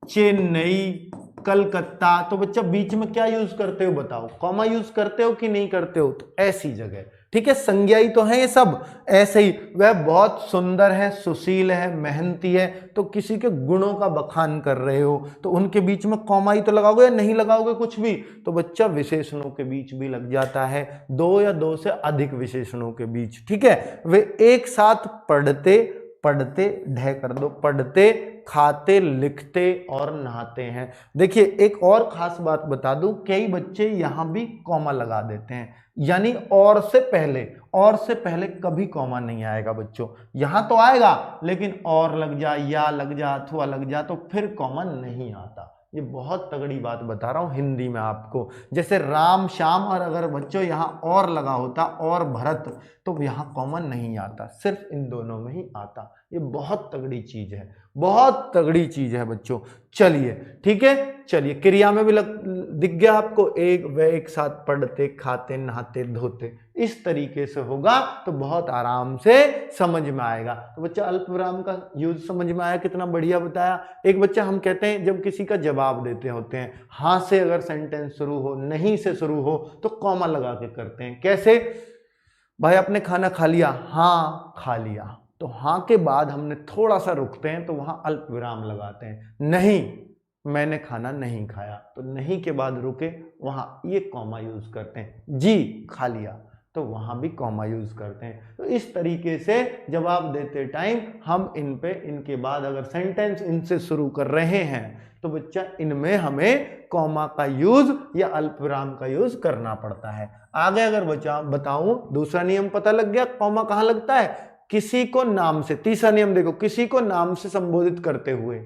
Speaker 1: चेन्नई, कलकत्ता। तो बच्चा बीच में क्या यूज करते हो बताओ? कॉमा यूज करते हो कि नहीं करते हो? तो ऐसी जगह, ठीक है, संज्ञाई तो है ये सब। ऐसे ही वह बहुत सुंदर है, सुशील है, मेहनती है, तो किसी के गुणों का बखान कर रहे हो तो उनके बीच में कॉमा ही तो लगाओगे या नहीं लगाओगे कुछ भी? तो बच्चा विशेषणों के बीच भी लग जाता है, दो या दो से अधिक विशेषणों के बीच, ठीक है। वे एक साथ पढ़ते ढह कर दो, पढ़ते, खाते, लिखते और नहाते हैं। देखिए एक और खास बात बता दूं, कई बच्चे यहां भी कॉमा लगा देते हैं, यानी और से पहले कभी कॉमा नहीं आएगा बच्चों। यहां तो आएगा, लेकिन और लग जा, या लग जा, अथवा लग जा, तो फिर कॉमा नहीं आता। ये बहुत तगड़ी बात बता रहा हूं हिंदी में आपको। जैसे राम श्याम, और अगर बच्चों यहां और लगा होता, और भरत, तो यहां कॉमन नहीं आता, सिर्फ इन दोनों में ही आता। ये बहुत तगड़ी चीज है, बहुत तगड़ी चीज है बच्चों। चलिए ठीक है, चलिए क्रिया में भी दिख गया आपको, वे एक साथ पढ़ते, खाते, नहाते, धोते। इस तरीके से होगा तो बहुत आराम से समझ में आएगा। तो बच्चा अल्प विराम का यूज समझ में आया, कितना बढ़िया बताया। एक बच्चा हम कहते हैं जब किसी का जवाब देते होते हैं, हाँ से अगर सेंटेंस शुरू हो, नहीं से शुरू हो, तो कॉमा लगा के करते हैं। कैसे? भाई आपने खाना खा लिया? हाँ खा लिया। तो हाँ के बाद हमने थोड़ा सा रुकते हैं, तो वहां अल्प विराम लगाते हैं। नहीं, मैंने खाना नहीं खाया, तो नहीं के बाद रुके, वहां ये कॉमा यूज करते हैं। जी खा लिया, तो वहां भी कॉमा यूज करते हैं। तो इस तरीके से जवाब देते टाइम हम इनके बाद अगर सेंटेंस इनसे शुरू कर रहे हैं, तो बच्चा इनमें हमें कॉमा का यूज या अल्पविराम का यूज करना पड़ता है। आगे अगर बच्चा बताऊं, दूसरा नियम पता लग गया, कॉमा कहां लगता है? किसी को नाम से। तीसरा नियम देखो, किसी को नाम से संबोधित करते हुए,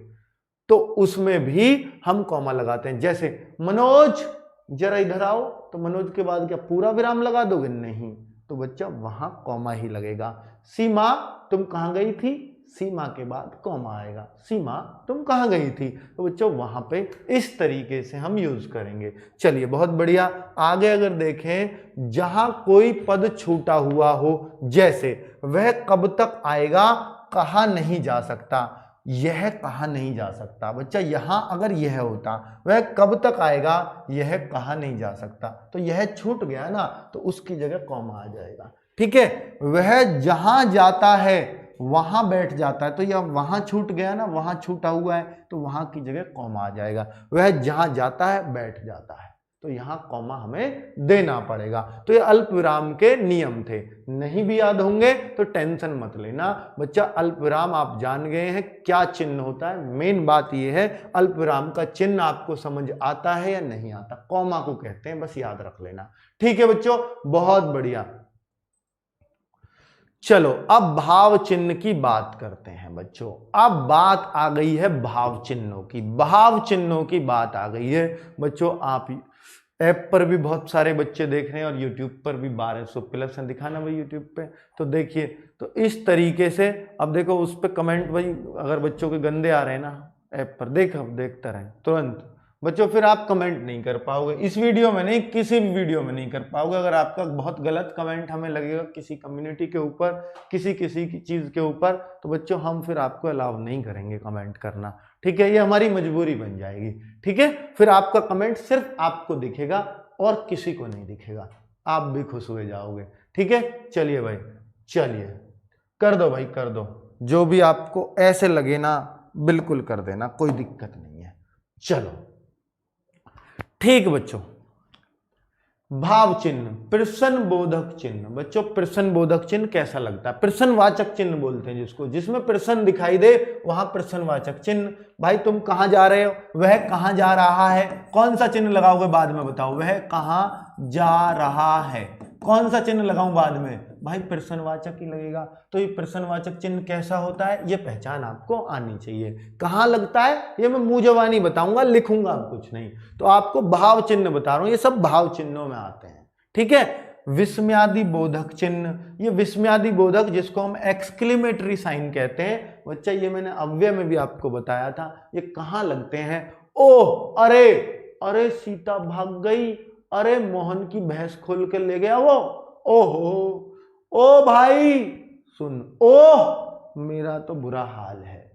Speaker 1: तो उसमें भी हम कॉमा लगाते हैं। जैसे मनोज जरा इधर आओ, तो मनोज के बाद क्या पूरा विराम लगा दोगे? नहीं, तो बच्चा वहां कॉमा ही लगेगा। सीमा तुम कहां गई थी? सीमा के बाद कॉमा आएगा। सीमा तुम कहां गई थी? तो बच्चों वहां पे इस तरीके से हम यूज करेंगे। चलिए बहुत बढ़िया। आगे अगर देखें, जहां कोई पद छूटा हुआ हो, जैसे वह कब तक आएगा, कहा नहीं जा सकता। यह कहा नहीं जा सकता बच्चा, यहां अगर यह होता, वह कब तक आएगा, यह कहा नहीं जा सकता, तो यह छूट गया ना, तो उसकी जगह कॉमा आ जाएगा। ठीक है, वह जहां जाता है वहां बैठ जाता है, तो यह वहां छूट गया ना, वहां छूटा हुआ है, तो वहां की जगह कॉमा आ जाएगा। वह जहां जाता है बैठ जाता है, तो यहां कॉमा हमें देना पड़ेगा। तो ये अल्प विराम के नियम थे। नहीं भी याद होंगे तो टेंशन मत लेना बच्चा, अल्प विराम आप जान गए हैं क्या चिन्ह होता है। मेन बात यह है अल्प विराम का चिन्ह आपको समझ आता है या नहीं आता, कॉमा को कहते हैं, बस याद रख लेना। ठीक है बच्चों, बहुत बढ़िया। चलो अब भाव चिन्ह की बात करते हैं बच्चों। अब बात आ गई है भाव चिन्हों की, भाव चिन्हों की बात आ गई है बच्चों। आप ऐप पर भी बहुत सारे बच्चे देख रहे हैं और यूट्यूब पर भी 1200+ है, दिखाना भाई यूट्यूब पे, तो देखिए। तो इस तरीके से अब देखो उस पर कमेंट भाई अगर बच्चों के गंदे आ रहे हैं ना ऐप पर, देखते रहें तुरंत बच्चों, फिर आप कमेंट नहीं कर पाओगे इस वीडियो में, नहीं किसी भी वीडियो में नहीं कर पाओगे। अगर आपका बहुत गलत कमेंट हमें लगेगा किसी कम्युनिटी के ऊपर, किसी की चीज़ के ऊपर, तो बच्चों हम फिर आपको अलाउ नहीं करेंगे कमेंट करना। ठीक है, ये हमारी मजबूरी बन जाएगी। ठीक है, फिर आपका कमेंट सिर्फ आपको दिखेगा और किसी को नहीं दिखेगा, आप भी खुश हो जाओगे। ठीक है, चलिए भाई, चलिए कर दो भाई, कर दो, जो भी आपको ऐसे लगे ना बिल्कुल कर देना, कोई दिक्कत नहीं है। चलो ठीक बच्चों, भाव चिन्ह, प्रश्न बोधक चिन्ह। बच्चों प्रश्न बोधक चिन्ह कैसा लगता है? प्रश्नवाचक चिन्ह बोलते हैं जिसको, जिसमें प्रश्न दिखाई दे वहां प्रश्नवाचक चिन्ह। भाई तुम कहां जा रहे हो, वह कहां जा रहा है, कौन सा चिन्ह लगाओगे बाद में बताओ, वह कहां जा रहा है, कौन सा चिन्ह लगाऊं बाद में, भाई प्रश्नवाचक ही लगेगा। तो ये प्रश्नवाचक चिन्ह कैसा होता है, ये पहचान आपको आनी चाहिए। कहां लगता है ये मैं मुंह जबानी बताऊंगा, लिखूंगा कुछ नहीं। तो आपको भाव चिन्ह बता रहा हूं, ये सब भाव चिन्हों में आते हैं, ठीक है। विस्मयादि बोधक चिन्ह, ये विस्मयादि बोधक जिसको हम एक्सक्लेमेटरी साइन कहते हैं बच्चा, ये मैंने अव्यय में भी आपको बताया था। ये कहां लगते हैं, ओह, अरे, अरे सीता भाग गई, अरे मोहन की भैंस खोल के ले गया वो, ओहो, ओ भाई सुन, ओह मेरा तो बुरा हाल है,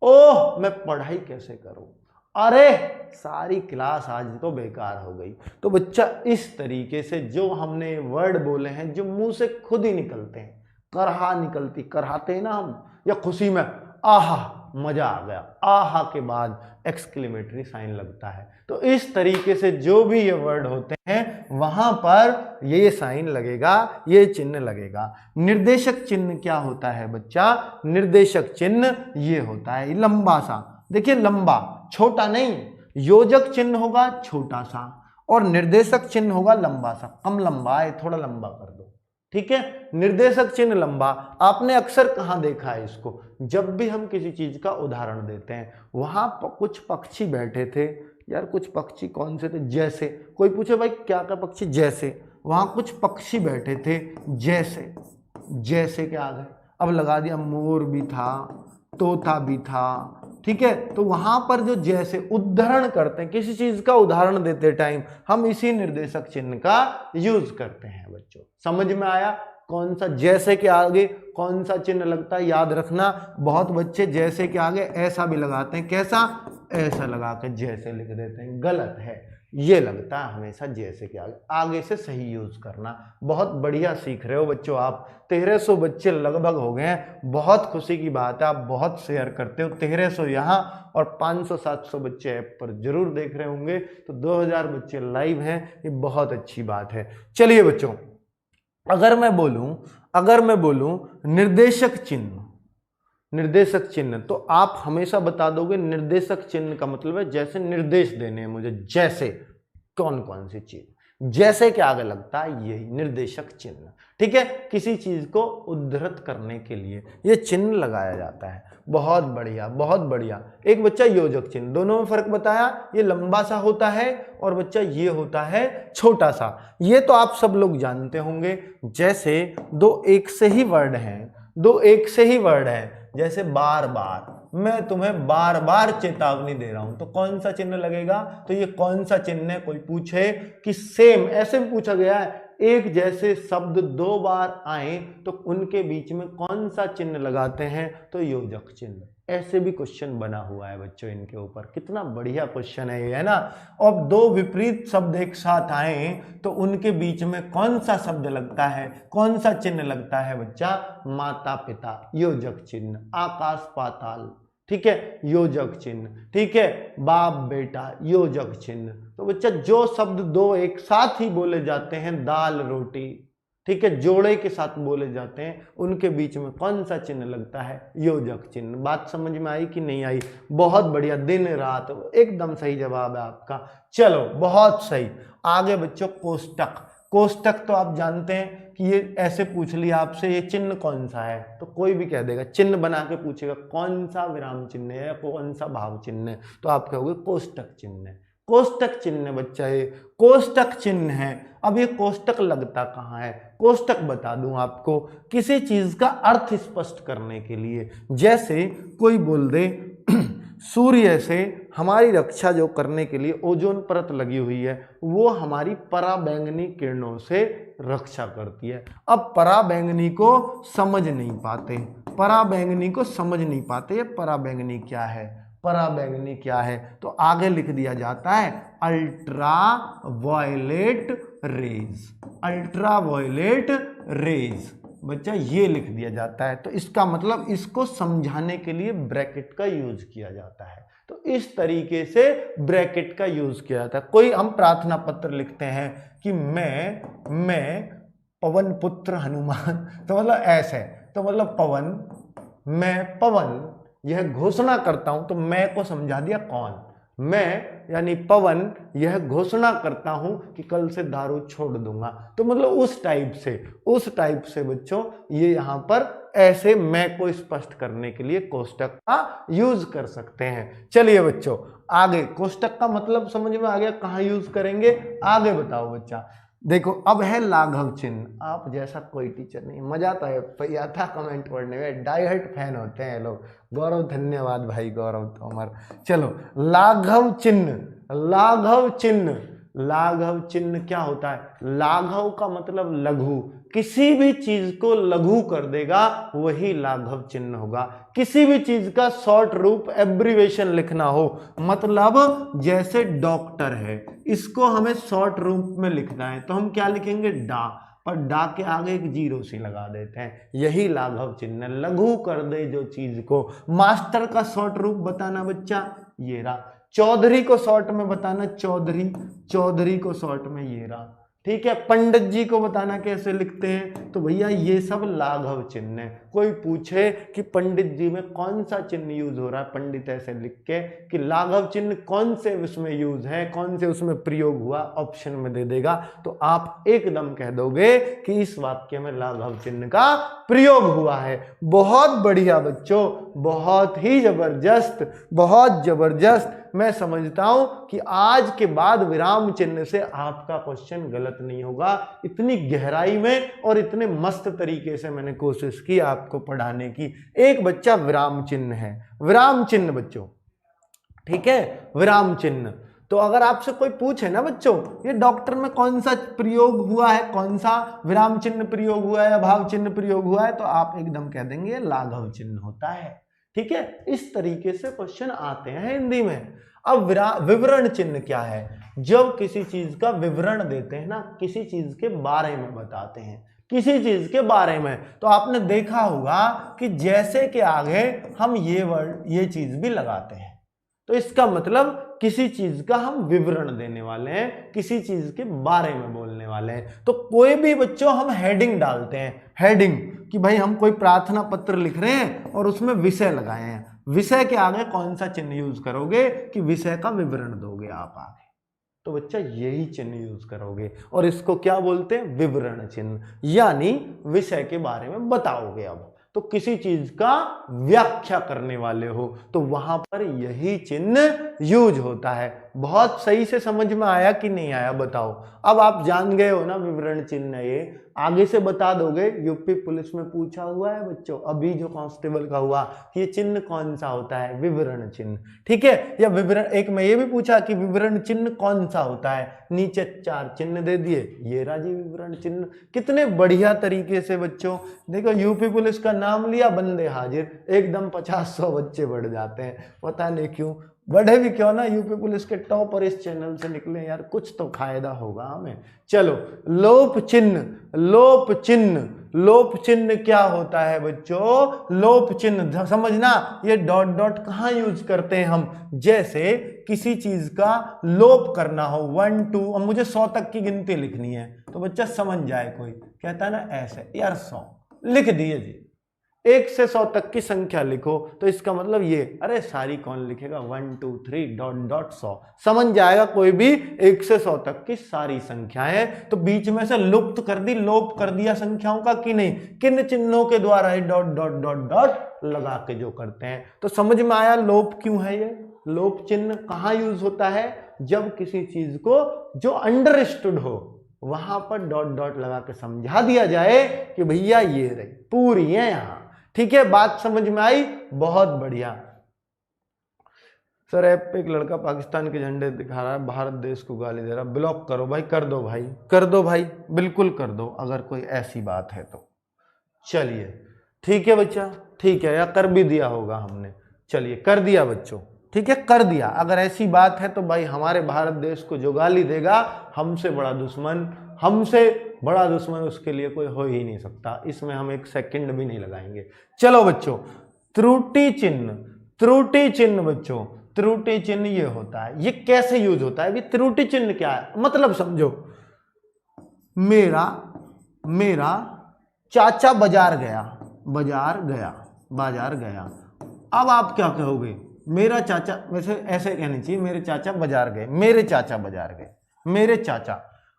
Speaker 1: ओह मैं पढ़ाई कैसे करूं, अरे सारी क्लास आज तो बेकार हो गई। तो बच्चा इस तरीके से जो हमने वर्ड बोले हैं, जो मुंह से खुद ही निकलते हैं, करहा निकलती, करहाते हैं ना हम, या खुशी में आहा मजा आ गया, आहा के बाद एक्सक्लेमेटरी साइन लगता है। तो इस तरीके से जो भी ये वर्ड होते हैं वहां पर ये साइन लगेगा, ये चिन्ह लगेगा। निर्देशक चिन्ह क्या होता है बच्चा, निर्देशक चिन्ह ये होता है लंबा सा, देखिए लंबा, छोटा नहीं। योजक चिन्ह होगा छोटा सा और निर्देशक चिन्ह होगा लंबा सा, कम लंबा है, थोड़ा लंबा कर दो, ठीक है। निर्देशक चिन्ह लंबा, आपने अक्सर कहां देखा है इसको, जब भी हम किसी चीज का उदाहरण देते हैं, वहां कुछ पक्षी बैठे थे, यार कुछ पक्षी कौन से थे, जैसे, कोई पूछे भाई क्या क्या पक्षी, जैसे, वहां कुछ पक्षी बैठे थे, जैसे, जैसे के आ गए, अब लगा दिया मोर भी था, तोता भी था, ठीक है। तो वहां पर जो जैसे उदाहरण करते हैं, किसी चीज का उदाहरण देते टाइम हम इसी निर्देशक चिन्ह का यूज करते हैं बच्चों। समझ में आया कौन सा, जैसे के आगे कौन सा चिन्ह लगता है, याद रखना। बहुत बच्चे जैसे के आगे ऐसा भी लगाते हैं, कैसा, ऐसा लगा के जैसे लिख देते हैं, गलत है। ये लगता है हमेशा जैसे के आगे, आगे से सही यूज करना। बहुत बढ़िया सीख रहे हो बच्चों आप, 1300 बच्चे लगभग हो गए हैं, बहुत खुशी की बात है। आप बहुत शेयर करते हो, 1300 यहाँ और 500-700 बच्चे ऐप पर जरूर देख रहे होंगे, तो 2000 बच्चे लाइव हैं, ये बहुत अच्छी बात है। चलिए बच्चों, अगर मैं बोलूं निर्देशक चिन्ह, निर्देशक चिन्ह, तो आप हमेशा बता दोगे निर्देशक चिन्ह का मतलब है जैसे निर्देश देने हैं मुझे, जैसे कौन कौन सी चीज, जैसे के आगे लगता है यही निर्देशक चिन्ह, ठीक है। किसी चीज को उद्धृत करने के लिए ये चिन्ह लगाया जाता है। बहुत बढ़िया, बहुत बढ़िया। एक बच्चा योजक चिन्ह, दोनों में फर्क बताया, ये लंबा सा होता है और बच्चा ये होता है छोटा सा। ये तो आप सब लोग जानते होंगे। जैसे दो एक से ही वर्ड हैं, जैसे बार बार, मैं तुम्हें बार बार चेतावनी दे रहा हूं, तो कौन सा चिन्ह लगेगा, तो ये कौन सा चिन्ह है। कोई पूछे कि सेम, ऐसे भी पूछा गया है, एक जैसे शब्द 2 बार आए तो उनके बीच में कौन सा चिन्ह लगाते हैं, तो योजक चिन्ह। ऐसे भी क्वेश्चन बना हुआ है बच्चों इनके ऊपर, कितना बढ़िया क्वेश्चन है ये, है ना। अब 2 विपरीत शब्द एक साथ आए तो उनके बीच में कौन सा शब्द लगता है, कौन सा चिन्ह लगता है बच्चा, माता पिता, योजक चिन्ह। आकाश पाताल, ठीक है, योजक चिन्ह, ठीक है। बाप बेटा, योजक चिन्ह। तो बच्चा जो शब्द 2 एक साथ ही बोले जाते हैं, दाल रोटी, ठीक है, जोड़े के साथ बोले जाते हैं, उनके बीच में कौन सा चिन्ह लगता है, योजक चिन्ह। बात समझ में आई कि नहीं आई? बहुत बढ़िया, दिन रात, एकदम सही जवाब है आपका। चलो बहुत सही। आगे बच्चों कोष्टक, कोष्टक तो आप जानते हैं कि ये ऐसे पूछ लिया आपसे, ये चिन्ह कौन सा है, तो कोई भी कह देगा, चिन्ह बना के पूछेगा कौन सा विराम चिन्ह है या कौन सा भाव चिन्ह है, तो आप कहोगे कोष्टक चिन्ह है। कोष्टक चिन्ह बच्चा, ये कोष्टक चिन्ह है। अब ये कोष्टक लगता कहाँ है, कोष्टक बता दूं आपको, किसी चीज का अर्थ स्पष्ट करने के लिए। जैसे कोई बोल दे सूर्य से हमारी रक्षा जो करने के लिए ओजोन परत लगी हुई है, वो हमारी पराबैंगनी किरणों से रक्षा करती है। अब पराबैंगनी को समझ नहीं पाते, ये पराबैंगनी क्या है, पराबैंगनी क्या है, तो आगे लिख दिया जाता है ultra violet rays, ultraviolet rays. बच्चा ये लिख दिया जाता है, तो इसका मतलब इसको समझाने के लिए ब्रैकेट का यूज किया जाता है। तो तो इस तरीके से ब्रैकेट का यूज किया जाता है। कोई हम प्रार्थना पत्र लिखते हैं कि मैं पवन पुत्र हनुमान, तो मतलब ऐसे, तो मतलब मैं पवन यह घोषणा करता हूं, तो मैं को समझा दिया कौन, मैं यानी पवन यह घोषणा करता हूं कि कल से दारू छोड़ दूंगा। तो मतलब उस टाइप से बच्चों ये यहां पर ऐसे मैं को स्पष्ट करने के लिए कोष्टक का यूज कर सकते हैं। चलिए बच्चों आगे, कोष्टक का मतलब समझ में आ गया, कहां यूज करेंगे आगे बताओ बच्चा। देखो अब है लाघव चिन्ह। आप जैसा कोई टीचर नहीं, मजा तो है भैया था कमेंट पढ़ने में, डाइहर्ट फैन होते हैं लोग। गौरव धन्यवाद भाई गौरव तोमर। चलो लाघव चिन्ह क्या होता है? लाघव का मतलब लघु, किसी भी चीज को लघु कर देगा वही लाघव चिन्ह होगा। किसी भी चीज का शॉर्ट रूप एब्रीवेशन लिखना हो, मतलब जैसे डॉक्टर है, इसको हमें शॉर्ट रूप में लिखना है तो हम क्या लिखेंगे? डा, और डा के आगे एक जीरो सी लगा देते हैं, यही लाघव चिन्ह। लघु कर दे जो चीज को। मास्टर का शॉर्ट रूप बताना बच्चा, ये रहा। चौधरी को शॉर्ट में बताना चौधरी को शॉर्ट में ये रहा, ठीक है। पंडित जी को बताना कैसे लिखते हैं, तो भैया ये सब लाघव चिन्ह है। कोई पूछे कि पंडित जी में कौन सा चिन्ह यूज हो रहा है, पंडित ऐसे लिख के कि लाघव चिन्ह कौन से उसमें यूज है, कौन से उसमें प्रयोग हुआ, ऑप्शन में दे देगा, तो आप एकदम कह दोगे कि इस वाक्य में लाघव चिन्ह का प्रयोग हुआ है। बहुत बढ़िया बच्चों, बहुत ही जबरदस्त, बहुत जबरदस्त। मैं समझता हूं कि आज के बाद विराम चिन्ह से आपका क्वेश्चन गलत नहीं होगा। इतनी गहराई में और इतने मस्त तरीके से मैंने कोशिश की आपको पढ़ाने की। एक बच्चा विराम चिन्ह है, विराम चिन्ह बच्चों, ठीक है, विराम चिन्ह। तो अगर आपसे कोई पूछे ना बच्चों ये डॉक्टर में कौन सा प्रयोग हुआ है, कौन सा विराम चिन्ह प्रयोग हुआ है या भाव चिन्ह प्रयोग हुआ है, तो आप एकदम कह देंगे लाघव चिन्ह होता है, ठीक है। इस तरीके से क्वेश्चन आते हैं हिंदी में। अब विवरण चिन्ह क्या है? जब किसी चीज का विवरण देते हैं ना, किसी चीज के बारे में बताते हैं, किसी चीज के बारे में, तो आपने देखा होगा कि जैसे के आगे हम ये वर्ड, ये चीज भी लगाते हैं, तो इसका मतलब किसी चीज का हम विवरण देने वाले हैं, किसी चीज के बारे में बोलने वाले हैं। तो कोई भी बच्चों हम हेडिंग डालते हैं, हेडिंग, कि भाई हम कोई प्रार्थना पत्र लिख रहे हैं और उसमें विषय लगाए हैं, विषय के आगे कौन सा चिन्ह यूज करोगे कि विषय का विवरण दोगे आप आगे, तो बच्चा यही चिन्ह यूज करोगे और इसको क्या बोलते हैं? विवरण चिन्ह, यानी विषय के बारे में बताओगे। अब तो किसी चीज का व्याख्या करने वाले हो तो वहां पर यही चिन्ह यूज होता है। बहुत सही से समझ में आया कि नहीं आया बताओ? अब आप जान गए हो ना विवरण चिन्ह, ये आगे से बता दोगे। यूपी पुलिस में पूछा हुआ है बच्चों अभी जो कांस्टेबल का हुआ, ये चिन्ह कौन सा होता है? विवरण चिन्ह, ठीक है। या विवरण, एक में ये भी पूछा कि विवरण चिन्ह कौन सा होता है, नीचे 4 चिन्ह दे दिए, ये राजी विवरण चिन्ह। कितने बढ़िया तरीके से बच्चों, देखो यूपी पुलिस का नाम लिया, बंदे हाजिर, एकदम 50-100 बच्चे बढ़ जाते हैं, पता नहीं क्यों। बढ़े भी क्यों ना, यूपी पुलिस के टॉपर इस चैनल से निकले यार, कुछ तो फायदा होगा हमें। चलो लोप चिन्ह, लोप चिन्ह, लोप चिन्ह क्या होता है बच्चों? लोप चिन्ह समझना, ये डॉट डॉट कहाँ यूज करते हैं हम? जैसे किसी चीज का लोप करना हो, 1 2, अब मुझे 100 तक की गिनती लिखनी है, तो बच्चा समझ जाए, कोई कहता है ना ऐसे, यार 100 लिख दिए जी, 1 से 100 तक की संख्या लिखो, तो इसका मतलब ये, अरे सारी कौन लिखेगा, 1 2 3 डॉट डॉट 100, समझ जाएगा कोई भी 1 से 100 तक की सारी संख्याएं। तो बीच में से लुप्त कर दी, लोप कर दिया संख्याओं का कि नहीं, किन चिन्हों के द्वारा डॉट डॉट डॉट डॉट लगा के जो करते हैं। तो समझ में आया लोप क्यों है? ये लोप चिन्ह कहाँ यूज होता है? जब किसी चीज को जो अंडरस्टूड हो वहां पर डॉट डॉट लगा के समझा दिया जाए कि भैया ये रही पूरी है यहां, ठीक है। बात समझ में आई? बहुत बढ़िया। सर ऐप पे एक लड़का पाकिस्तान के झंडे दिखा रहा है, भारत देश को गाली दे रहा है, ब्लॉक करो भाई, कर दो भाई, कर दो भाई, बिल्कुल कर दो अगर कोई ऐसी बात है तो। चलिए ठीक है बच्चा, ठीक है, या कर भी दिया होगा हमने, चलिए कर दिया बच्चों, ठीक है, कर दिया। अगर ऐसी बात है तो भाई हमारे भारत देश को जो गाली देगा, हमसे बड़ा दुश्मन, हमसे बड़ा दुश्मन उसके लिए कोई हो ही नहीं सकता, इसमें हम एक सेकंड भी नहीं लगाएंगे। चलो बच्चों त्रुटि चिन्ह, त्रुटि चिन्ह बच्चों, त्रुटि चिन्ह ये होता है। ये कैसे यूज होता है? त्रुटि चिन्ह क्या है मतलब समझो, मेरा चाचा बाजार गया, बाजार गया। अब आप क्या कहोगे? मेरा चाचा, वैसे ऐसे कहना चाहिए मेरे चाचा बाजार गए, मेरे चाचा बाजार गए, मेरे चाचा।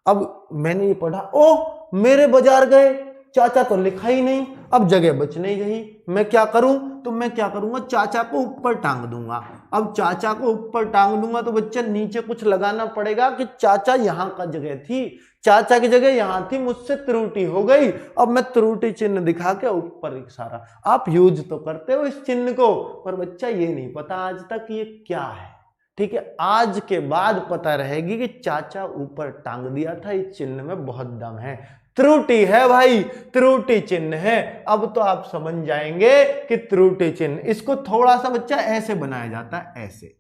Speaker 1: अब मैंने ये पढ़ा, ओ मेरे बाजार गए, चाचा तो लिखा ही नहीं, अब जगह बच नहीं रही, मैं क्या करूं? तो मैं क्या करूंगा, चाचा को ऊपर टांग दूंगा। अब चाचा को ऊपर टांग दूंगा तो बच्चा नीचे कुछ लगाना पड़ेगा कि चाचा यहां का जगह थी, चाचा की जगह यहां थी, मुझसे त्रुटि हो गई। अब मैं त्रुटि चिन्ह दिखा के ऊपर इशारा। आप यूज तो करते हो इस चिन्ह को, पर बच्चा ये नहीं पता आज तक ये क्या है। ठीक है, आज के बाद पता रहेगी कि चाचा ऊपर टांग दिया था, इस चिन्ह में बहुत दम है। त्रुटि है भाई, त्रुटि चिन्ह है। अब तो आप समझ जाएंगे कि त्रुटि चिन्ह, इसको थोड़ा सा बच्चा ऐसे बनाया जाता है, ऐसे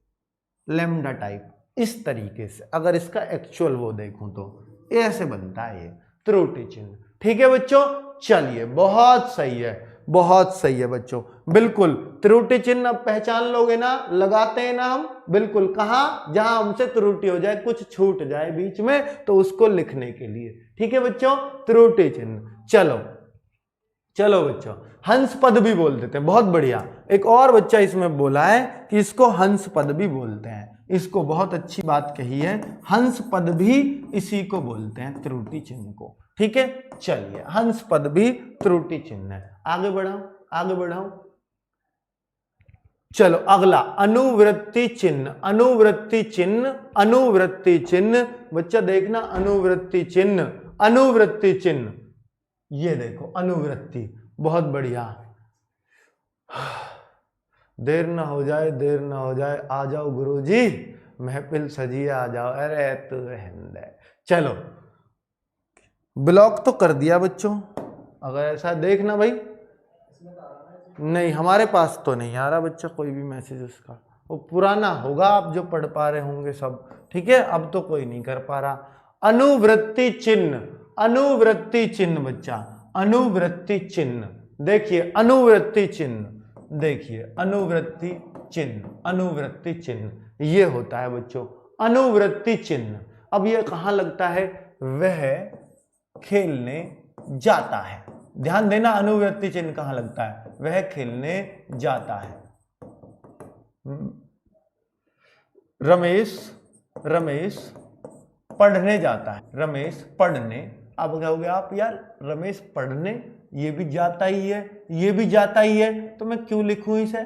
Speaker 1: लैम्डा टाइप, इस तरीके से। अगर इसका एक्चुअल वो देखूं तो ऐसे बनता है ये त्रुटि चिन्ह। ठीक है बच्चों, चलिए बहुत सही है, बहुत सही है बच्चों, बिल्कुल। त्रुटि चिन्ह अब पहचान लोगे ना, लगाते हैं ना हम, बिल्कुल। कहां? जहां हमसे त्रुटि हो जाए, कुछ छूट जाए बीच में, तो उसको लिखने के लिए। ठीक है बच्चों, त्रुटि चिन्ह। चलो बच्चों, हंस पद भी बोल देते हैं, बहुत बढ़िया। एक और बच्चा इसमें बोला है कि इसको हंस पद भी बोलते हैं, इसको बहुत अच्छी बात कही है, हंस पद भी इसी को बोलते हैं, त्रुटि चिन्ह को। ठीक है, चलिए, हंस पद भी त्रुटि चिन्ह है। आगे बढ़ाओ। चलो अगला, अनुवृत्ति चिन्ह। अनुवृत्ति चिन्ह बच्चा देखना, अनुवृत्ति चिन्ह, ये देखो अनुवृत्ति, बहुत बढ़िया। देर ना हो जाए, आ जाओ गुरुजी, महफिल सजी, आ जाओ। अरे तू हिंद है। चलो, ब्लॉक तो कर दिया बच्चों, अगर ऐसा देखना भाई। नहीं, हमारे पास तो नहीं आ रहा बच्चा कोई भी मैसेज उसका, वो पुराना होगा, आप जो पढ़ पा रहे होंगे सब। ठीक है, अब तो कोई नहीं कर पा रहा। अनुवृत्ति चिन्ह बच्चा, अनुवृत्ति चिन्ह देखिए, अनुवृत्ति चिन्ह ये होता है बच्चों, अनुवृत्ति चिन्ह। अब ये कहां लगता है? वह खेलने जाता है। ध्यान देना, अनुवृत्ति चिन्ह कहां लगता है? वह खेलने जाता है। रमेश पढ़ने जाता है, रमेश पढ़ने। अब क्या हो गया आप यार, रमेश पढ़ने, ये भी जाता ही है, तो मैं क्यों लिखूं इसे?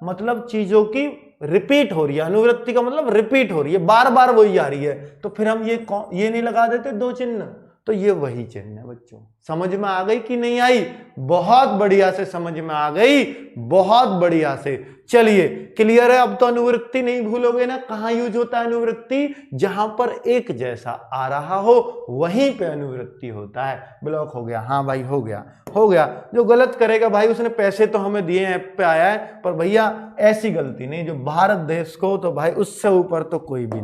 Speaker 1: मतलब चीजों की रिपीट हो रही है, अनुवृत्ति का मतलब रिपीट हो रही है, बार बार वही आ रही है, तो फिर हम ये नहीं लगा देते दो चिन्ह, तो ये वही चिन्ह है बच्चों। समझ में आ गई कि नहीं आई? बहुत बढ़िया से समझ में आ गई, बहुत बढ़िया से। चलिए, क्लियर है? अब तो अनुवृत्ति नहीं भूलोगे ना, कहां यूज होता है अनुवृत्ति? जहां पर एक जैसा आ रहा हो वहीं पे अनुवृत्ति होता है। ब्लॉक हो गया? हाँ भाई, हो गया। जो गलत करेगा भाई, उसने पैसे तो हमें दिए, ऐप पे आया है, पर भैया ऐसी गलती नहीं, जो भारत देश को, तो भाई उससे ऊपर तो कोई भी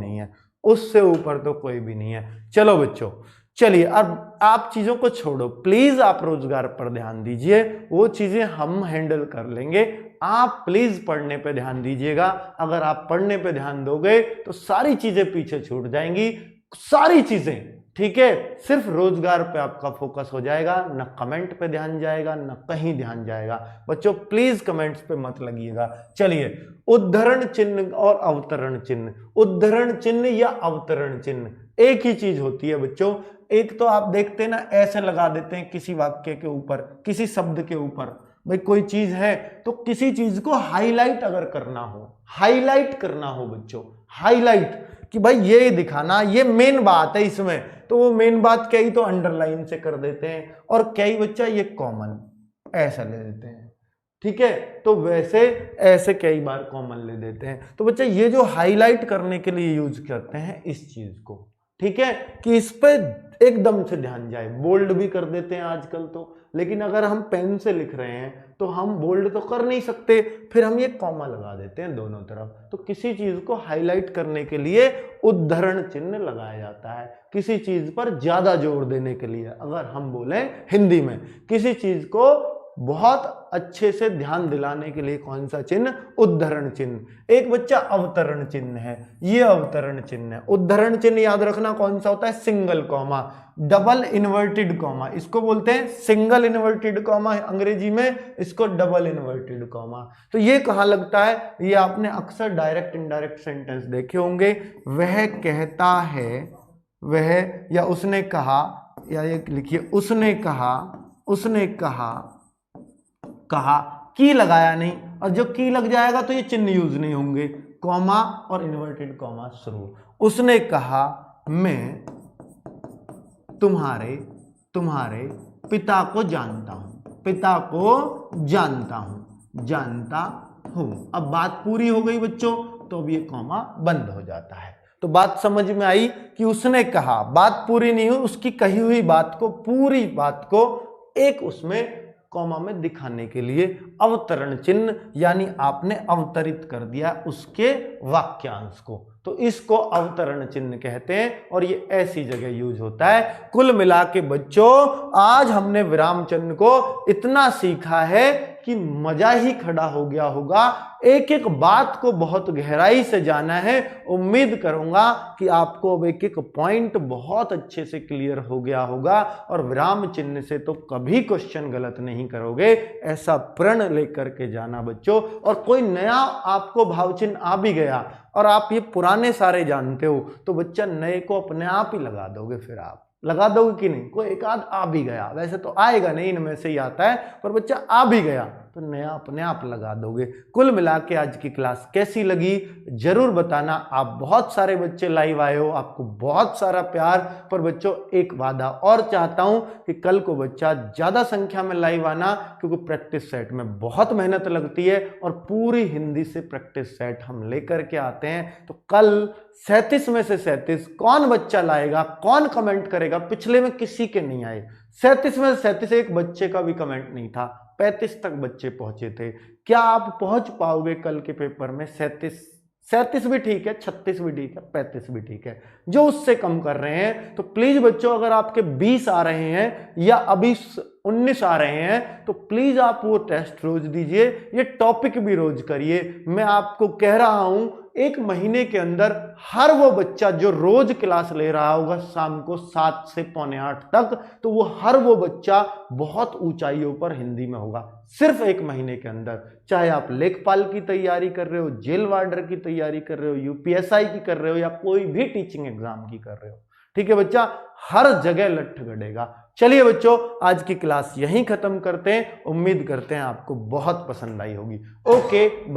Speaker 1: नहीं है, चलो बच्चों, चलिए अब आप चीजों को छोड़ो, प्लीज आप रोजगार पर ध्यान दीजिए, वो चीजें हम हैंडल कर लेंगे। आप प्लीज पढ़ने पे ध्यान दीजिएगा। अगर आप पढ़ने पे ध्यान दोगे तो सारी चीजें पीछे छूट जाएंगी, सारी चीजें। ठीक है, सिर्फ रोजगार पे आपका फोकस हो जाएगा, न कमेंट पे ध्यान जाएगा, न कहीं ध्यान जाएगा। बच्चों प्लीज कमेंट्स पे मत लगिएगा। चलिए, उद्धरण चिन्ह और अवतरण चिन्ह। उद्धरण चिन्ह या अवतरण चिन्ह एक ही चीज होती है बच्चों। एक तो आप देखते हैं ना, ऐसे लगा देते हैं किसी वाक्य के ऊपर, किसी शब्द के ऊपर, भाई कोई चीज है तो किसी चीज को हाईलाइट अगर करना हो बच्चों, हाईलाइट, कि भाई ये दिखाना, ये मेन बात है इसमें, तो वो मेन बात कई तो अंडरलाइन से कर देते हैं, और कई बच्चा ये कॉमन ऐसा ले देते हैं। ठीक है, तो वैसे ऐसे कई बार कॉमन ले देते हैं। तो बच्चा ये जो हाईलाइट करने के लिए यूज करते हैं इस चीज को, ठीक है, कि इस पे एकदम से ध्यान जाए। बोल्ड भी कर देते हैं आजकल तो, लेकिन अगर हम पेन से लिख रहे हैं तो हम बोल्ड तो कर नहीं सकते, फिर हम ये कॉमा लगा देते हैं दोनों तरफ। तो किसी चीज को हाईलाइट करने के लिए उद्धरण चिन्ह लगाया जाता है, किसी चीज पर ज्यादा जोर देने के लिए। अगर हम बोले हिंदी में, किसी चीज को बहुत अच्छे से ध्यान दिलाने के लिए कौन सा चिन्ह? उद्धरण चिन्ह। एक बच्चा अवतरण चिन्ह है, ये अवतरण चिन्ह है। उद्धरण चिन्ह याद रखना कौन सा होता है? Single comma, double inverted comma, इसको बोलते हैं सिंगल इन्वर्टेड कॉमा अंग्रेजी में, इसको डबल इन्वर्टेड कॉमा। तो ये कहाँ लगता है? ये आपने अक्सर डायरेक्ट इनडायरेक्ट सेंटेंस देखे होंगे। वह कहता है, वह, या उसने कहा, या ये लिखिए उसने कहा, उसने कहा, कहा, की लगाया नहीं, और जो की लग जाएगा तो ये चिन्ह यूज नहीं होंगे, कॉमा और इन्वर्टेड कॉमा शुरू। उसने कहा मैं तुम्हारे पिता को जानता हूं, पिता को जानता हूं, जानता हूं। अब बात पूरी हो गई बच्चों, तो अब ये कॉमा बंद हो जाता है। तो बात समझ में आई कि उसने कहा, बात पूरी नहीं हुई, उसकी कही हुई बात को, पूरी बात को एक उसमें कॉमा में दिखाने के लिए अवतरण चिन्ह, यानी आपने अवतरित कर दिया उसके वाक्यांश को, तो इसको अवतरण चिन्ह कहते हैं और ये ऐसी जगह यूज होता है। कुल मिला के बच्चों आज हमने विराम चिन्ह को इतना सीखा है कि मजा ही खड़ा हो गया होगा। एक एक बात को बहुत गहराई से जाना है। उम्मीद करूंगा कि आपको अब एक एक पॉइंट बहुत अच्छे से क्लियर हो गया होगा और विराम चिन्ह से तो कभी क्वेश्चन गलत नहीं करोगे, ऐसा प्रण लेकर के जाना बच्चों। और कोई नया आपको भाव चिन्ह आ भी गया और आप ये पुराने सारे जानते हो, तो बच्चा नए को अपने आप ही लगा दोगे। फिर आप लगा दोगे कि नहीं? कोई एक आध आ भी गया, वैसे तो आएगा नहीं, इनमें से ही आता है, पर बच्चा आ भी गया तो नया अपने आप लगा दोगे। कुल मिला के आज की क्लास कैसी लगी जरूर बताना। आप बहुत सारे बच्चे लाइव आए हो, आपको बहुत सारा प्यार। पर बच्चों एक वादा और चाहता हूं कि कल को बच्चा ज्यादा संख्या में लाइव आना, क्योंकि प्रैक्टिस सेट में बहुत मेहनत लगती है और पूरी हिंदी से प्रैक्टिस सेट हम लेकर के आते हैं। तो कल 37 में से 37 कौन बच्चा लाएगा, कौन कमेंट करेगा? पिछले में किसी के नहीं आए, 37 में से 37 एक बच्चे का भी कमेंट नहीं था, 35 तक बच्चे पहुंचे थे। क्या आप पहुंच पाओगे कल के पेपर में? 37 भी ठीक है, 36 भी ठीक है, 35 भी ठीक है, जो उससे कम कर रहे हैं। तो प्लीज बच्चों अगर आपके 20 आ रहे हैं या अभी 19 आ रहे हैं तो प्लीज आप वो टेस्ट रोज दीजिए, ये टॉपिक भी रोज करिए। मैं आपको कह रहा हूं एक महीने के अंदर हर वो बच्चा जो रोज क्लास ले रहा होगा शाम को 7 से पौने 8 तक, तो वो हर वो बच्चा बहुत ऊंचाइयों पर हिंदी में होगा सिर्फ एक महीने के अंदर। चाहे आप लेखपाल की तैयारी कर रहे हो, जेल वार्डर की तैयारी कर रहे हो, यूपीएसआई की कर रहे हो, या कोई भी टीचिंग एग्जाम की कर रहे हो, ठीक है बच्चा, हर जगह लठ गड़ेगा। चलिए बच्चों आज की क्लास यहीं खत्म करते हैं। उम्मीद करते हैं आपको बहुत पसंद आई होगी। Okay bye.